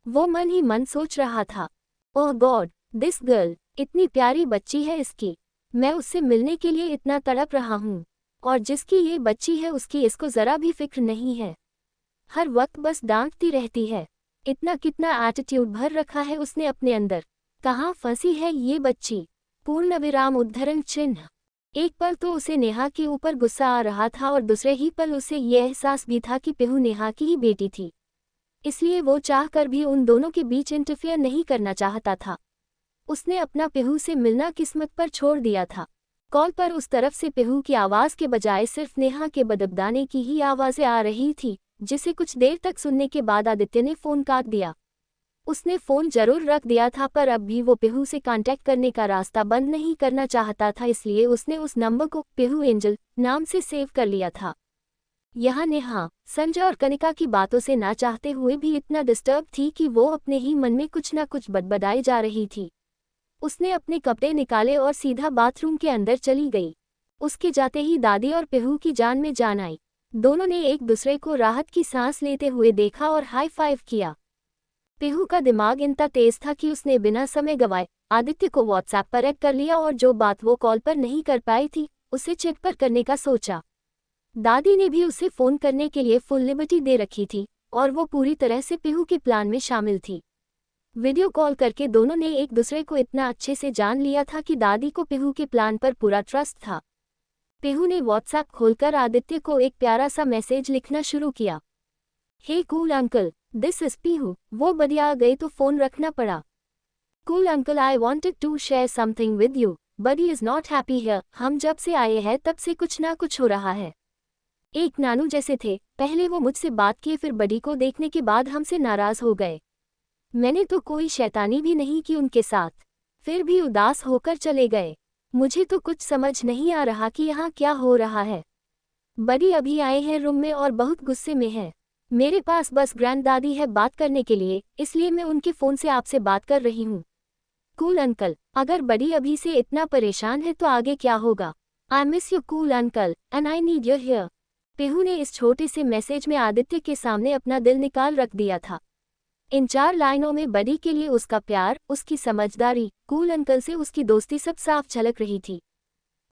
A: वो मन ही मन सोच रहा था, ओह गॉड, दिस गर्ल, इतनी प्यारी बच्ची है इसकी। मैं उससे मिलने के लिए इतना तड़प रहा हूँ, और जिसकी ये बच्ची है उसकी इसको ज़रा भी फिक्र नहीं है। हर वक्त बस डांटती रहती है। इतना कितना एटीट्यूड भर रखा है उसने अपने अंदर। कहाँ फंसी है ये बच्ची? पूर्ण विराम उद्धरण चिन्ह। एक पल तो उसे नेहा के ऊपर गुस्सा आ रहा था और दूसरे ही पल उसे ये एहसास भी था कि पिहू नेहा की ही बेटी थी, इसलिए वो चाहकर भी उन दोनों के बीच इंटरफेयर नहीं करना चाहता था। उसने अपना पिहू से मिलना किस्मत पर छोड़ दिया था। कॉल पर उस तरफ से पिहू की आवाज़ के बजाय सिर्फ नेहा के बदबदाने की ही आवाज़ें आ रही थी, जिसे कुछ देर तक सुनने के बाद आदित्य ने फ़ोन काट दिया। उसने फ़ोन जरूर रख दिया था, पर अब भी वो पिहू से कांटेक्ट करने का रास्ता बंद नहीं करना चाहता था, इसलिए उसने उस नंबर को पिहू एंजल नाम से सेव कर लिया था। यहाँ नेहा संजय और कनिका की बातों से ना चाहते हुए भी इतना डिस्टर्ब थी कि वो अपने ही मन में कुछ ना कुछ बदबदाई जा रही थी। उसने अपने कपड़े निकाले और सीधा बाथरूम के अंदर चली गई। उसके जाते ही दादी और पिहू की जान में जान आई। दोनों ने एक दूसरे को राहत की सांस लेते हुए देखा और हाई फाइव किया। पिहू का दिमाग इतना तेज था कि उसने बिना समय गवाए आदित्य को व्हाट्सएप पर ऐड कर लिया और जो बात वो कॉल पर नहीं कर पाई थी उसे चैट पर करने का सोचा। दादी ने भी उसे फ़ोन करने के लिए फुल लिबर्टी दे रखी थी और वो पूरी तरह से पिहू के प्लान में शामिल थी। वीडियो कॉल करके दोनों ने एक दूसरे को इतना अच्छे से जान लिया था कि दादी को पिहू के प्लान पर पूरा ट्रस्ट था। पिहू ने व्हाट्सएप खोलकर आदित्य को एक प्यारा सा मैसेज लिखना शुरू किया। Hey cool uncle, this is Pihu. वो बढ़िया आ गई तो फ़ोन रखना पड़ा। Cool uncle, I wanted to share something with you, but he is not happy here. हम जब से आए हैं तब से कुछ ना कुछ हो रहा है। एक नानू जैसे थे। पहले वो मुझसे बात किए, फिर बड़ी को देखने के बाद हमसे नाराज हो गए। मैंने तो कोई शैतानी भी नहीं की उनके साथ, फिर भी उदास होकर चले गए। मुझे तो कुछ समझ नहीं आ रहा कि यहाँ क्या हो रहा है। बड़ी अभी आए हैं रूम में और बहुत गुस्से में है। मेरे पास बस ग्रैंडदादी है बात करने के लिए, इसलिए मैं उनके फ़ोन से आपसे बात कर रही हूँ। कूल अंकल, अगर बड़ी अभी से इतना परेशान है तो आगे क्या होगा? I miss you cool uncle and I need you here. Peehu ने इस छोटे से मैसेज में आदित्य के सामने अपना दिल निकाल रख दिया था। इन 4 लाइनों में बड़ी के लिए उसका प्यार, उसकी समझदारी, कूल अंकल से उसकी दोस्ती सब साफ झलक रही थी।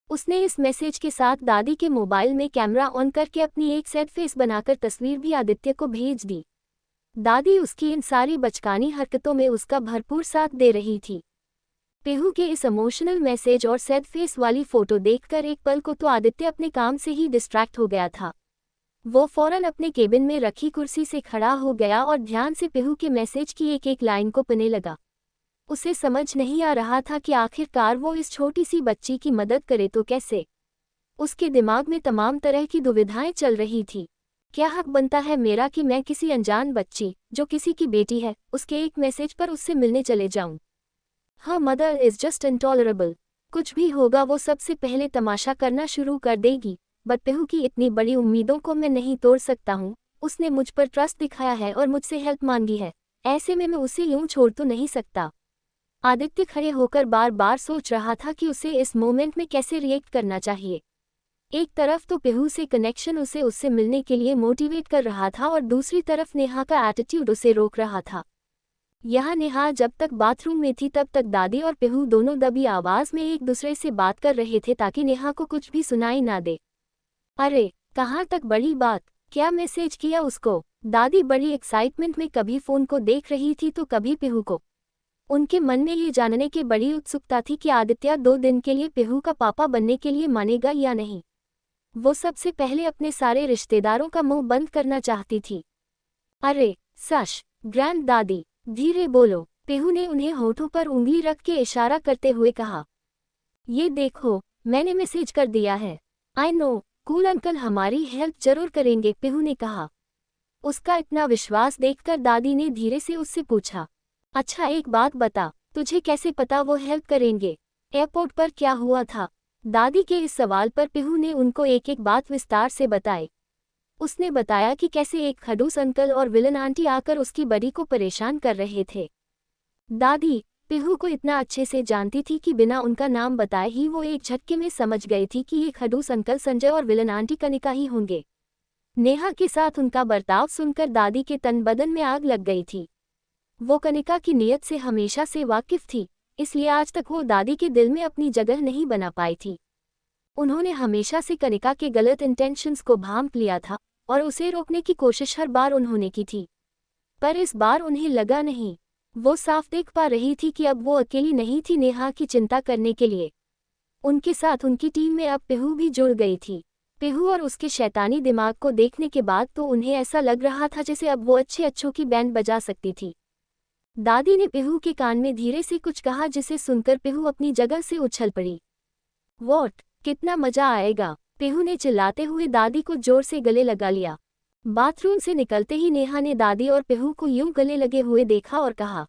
A: उसने इस मैसेज के साथ दादी के मोबाइल में कैमरा ऑन करके अपनी एक सैड फेस बनाकर तस्वीर भी आदित्य को भेज दी। दादी उसकी इन सारी बचकानी हरकतों में उसका भरपूर साथ दे रही थी। पेहू के इस इमोशनल मैसेज और सैड फेस वाली फोटो देखकर एक पल को तो आदित्य अपने काम से ही डिस्ट्रैक्ट हो गया था। वो फौरन अपने केबिन में रखी कुर्सी से खड़ा हो गया और ध्यान से पेहू के मैसेज की एक एक लाइन को पढ़ने लगा। उसे समझ नहीं आ रहा था कि आखिरकार वो इस छोटी सी बच्ची की मदद करे तो कैसे। उसके दिमाग में तमाम तरह की दुविधाएं चल रही थी। क्या हक बनता है मेरा कि मैं किसी अनजान बच्ची, जो किसी की बेटी है, उसके एक मैसेज पर उससे मिलने चले जाऊं? हाँ, मदर इज जस्ट इंटॉलरेबल। कुछ भी होगा वो सबसे पहले तमाशा करना शुरू कर देगी। बट पेहू की इतनी बड़ी उम्मीदों को मैं नहीं तोड़ सकता हूँ। उसने मुझ पर ट्रस्ट दिखाया है और मुझसे हेल्प मांगी है, ऐसे में मैं उसे यूं छोड़ तो नहीं सकता। आदित्य खड़े होकर बार बार सोच रहा था कि उसे इस मोमेंट में कैसे रिएक्ट करना चाहिए। एक तरफ तो पेहू से कनेक्शन उसे उससे मिलने के लिए मोटिवेट कर रहा था और दूसरी तरफ नेहा का एटीट्यूड उसे रोक रहा था। यहाँ नेहा जब तक बाथरूम में थी तब तक दादी और पेहू दोनों दबी आवाज में एक दूसरे से बात कर रहे थे ताकि नेहा को कुछ भी सुनाई ना दे। अरे, कहाँ तक बड़ी बात, क्या मैसेज किया उसको? दादी बड़ी एक्साइटमेंट में कभी फोन को देख रही थी तो कभी पेहू को। उनके मन में ये जानने की बड़ी उत्सुकता थी कि आदित्य 2 दिन के लिए पेहू का पापा बनने के लिए मानेगा या नहीं। वो सबसे पहले अपने सारे रिश्तेदारों का मुंह बंद करना चाहती थी। अरे सश, ग्रैंड दादी, धीरे बोलो, पेहू ने उन्हें होठों पर उंगली रख के इशारा करते हुए कहा। ये देखो, मैंने मैसेज कर दिया है। आई नो, कूल अंकल हमारी हेल्प जरूर करेंगे, पेहू ने कहा। उसका इतना विश्वास देखकर दादी ने धीरे से उससे पूछा, अच्छा एक बात बता, तुझे कैसे पता वो हेल्प करेंगे? एयरपोर्ट पर क्या हुआ था? दादी के इस सवाल पर पेहू ने उनको एक एक बात विस्तार से बताई। उसने बताया कि कैसे एक खड़ूस अंकल और विलन आंटी आकर उसकी बड़ी को परेशान कर रहे थे। दादी पेहू को इतना अच्छे से जानती थी कि बिना उनका नाम बताए ही वो एक झटके में समझ गई थी कि ये खड़ूस अंकल संजय और विलन आंटी कनिका ही होंगे। नेहा के साथ उनका बर्ताव सुनकर दादी के तन बदन में आग लग गई थी। वो कनिका की नीयत से हमेशा से वाकिफ थी, इसलिए आज तक वो दादी के दिल में अपनी जगह नहीं बना पाई थी। उन्होंने हमेशा से कनिका के गलत इंटेंशंस को भांप लिया था और उसे रोकने की कोशिश हर बार उन्होंने की थी, पर इस बार उन्हें लगा नहीं। वो साफ देख पा रही थी कि अब वो अकेली नहीं थी नेहा की चिंता करने के लिए। उनके साथ उनकी टीम में अब पेहू भी जुड़ गई थी। पेहू और उसके शैतानी दिमाग को देखने के बाद तो उन्हें ऐसा लग रहा था जैसे अब वो अच्छे अच्छों की बैंड बजा सकती थी। दादी ने पेहू के कान में धीरे से कुछ कहा जिसे सुनकर पेहू अपनी जगह से उछल पड़ी। वॉट, कितना मजा आएगा, पेहू ने चिल्लाते हुए दादी को जोर से गले लगा लिया। बाथरूम से निकलते ही नेहा ने दादी और पेहू को यूं गले लगे हुए देखा और कहा,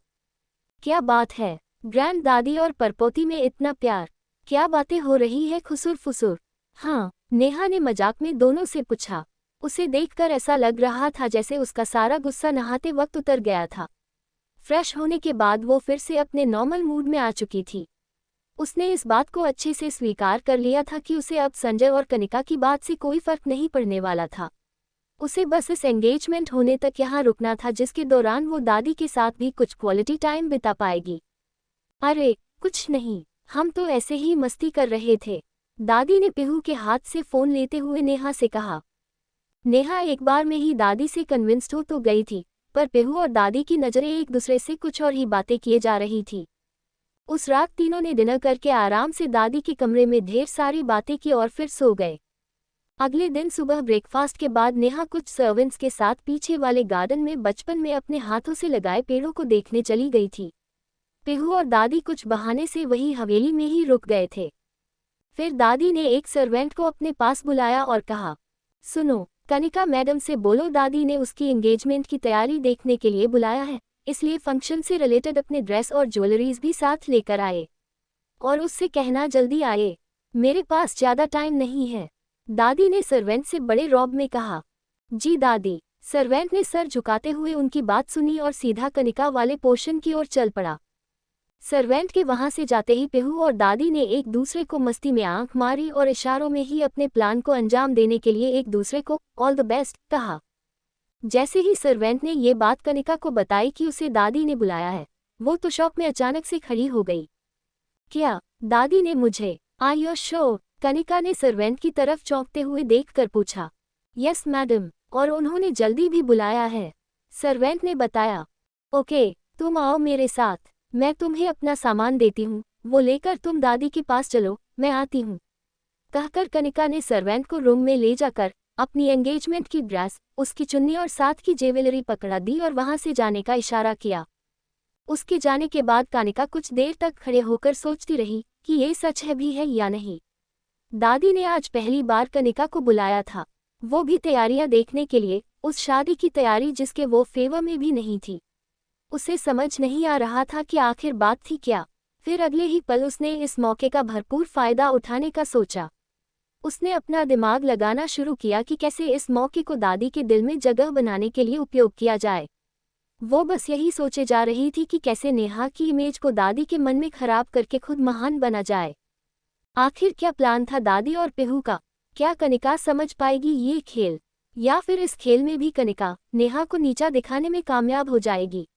A: क्या बात है, ग्रैंड दादी और परपोती में इतना प्यार, क्या बातें हो रही है खुसुर फुसुर? हाँ, नेहा ने मजाक में दोनों से पूछा। उसे देखकर ऐसा लग रहा था जैसे उसका सारा गुस्सा नहाते वक्त उतर गया था। फ्रेश होने के बाद वो फिर से अपने नॉर्मल मूड में आ चुकी थी। उसने इस बात को अच्छे से स्वीकार कर लिया था कि उसे अब संजय और कनिका की बात से कोई फर्क नहीं पड़ने वाला था। उसे बस इस एंगेजमेंट होने तक यहाँ रुकना था जिसके दौरान वो दादी के साथ भी कुछ क्वालिटी टाइम बिता पाएगी। अरे कुछ नहीं, हम तो ऐसे ही मस्ती कर रहे थे, दादी ने पेहू के हाथ से फ़ोन लेते हुए नेहा से कहा। नेहा एक बार में ही दादी से कन्विंस्ड हो तो गई थी, पर पेहू और दादी की नज़रें एक दूसरे से कुछ और ही बातें किए जा रही थी। उस रात तीनों ने डिनर करके आराम से दादी के कमरे में ढेर सारी बातें की और फिर सो गए। अगले दिन सुबह ब्रेकफास्ट के बाद नेहा कुछ सर्वेंट्स के साथ पीछे वाले गार्डन में बचपन में अपने हाथों से लगाए पेड़ों को देखने चली गई थी। पेहू और दादी कुछ बहाने से वही हवेली में ही रुक गए थे। फिर दादी ने एक सर्वेंट को अपने पास बुलाया और कहा, सुनो, कनिका मैडम से बोलो दादी ने उसकी एंगेजमेंट की तैयारी देखने के लिए बुलाया है, इसलिए फंक्शन से रिलेटेड अपने ड्रेस और ज्वेलरीज भी साथ लेकर आए। और उससे कहना जल्दी आए, मेरे पास ज़्यादा टाइम नहीं है, दादी ने सर्वेंट से बड़े रौब में कहा। जी दादी। सर्वेंट ने सर झुकाते हुए उनकी बात सुनी और सीधा कनिका वाले पोर्शन की ओर चल पड़ा। सर्वेंट के वहां से जाते ही पेहू और दादी ने एक दूसरे को मस्ती में आंख मारी और इशारों में ही अपने प्लान को अंजाम देने के लिए एक दूसरे को ऑल द बेस्ट कहा। जैसे ही सर्वेंट ने ये बात कनिका को बताई कि उसे दादी ने बुलाया है, वो तो शौक में अचानक से खड़ी हो गई। क्या दादी ने मुझे? Are you sure? कनिका ने सर्वेंट की तरफ चौंकते हुए देखकर पूछा। यस मैडम, और उन्होंने जल्दी भी बुलाया है, सर्वेंट ने बताया। ओके, तुम आओ मेरे साथ, मैं तुम्हें अपना सामान देती हूँ, वो लेकर तुम दादी के पास चलो, मैं आती हूँ। कहकर कनिका ने सर्वेंट को रूम में ले जाकर अपनी एंगेजमेंट की ड्रेस, उसकी चुन्नी और साथ की ज्वेलरी पकड़ा दी और वहां से जाने का इशारा किया। उसके जाने के बाद कनिका कुछ देर तक खड़े होकर सोचती रही कि ये सच है भी है या नहीं। दादी ने आज पहली बार कनिका को बुलाया था, वो भी तैयारियां देखने के लिए, उस शादी की तैयारी जिसके वो फेवर में भी नहीं थी। उसे समझ नहीं आ रहा था कि आखिर बात थी क्या। फिर अगले ही पल उसने इस मौके का भरपूर फायदा उठाने का सोचा। उसने अपना दिमाग लगाना शुरू किया कि कैसे इस मौके को दादी के दिल में जगह बनाने के लिए उपयोग किया जाए। वो बस यही सोचे जा रही थी कि कैसे नेहा की इमेज को दादी के मन में खराब करके खुद महान बना जाए। आखिर क्या प्लान था दादी और पेहू का? क्या कनिका समझ पाएगी ये खेल, या फिर इस खेल में भी कनिका नेहा को नीचा दिखाने में कामयाब हो जाएगी?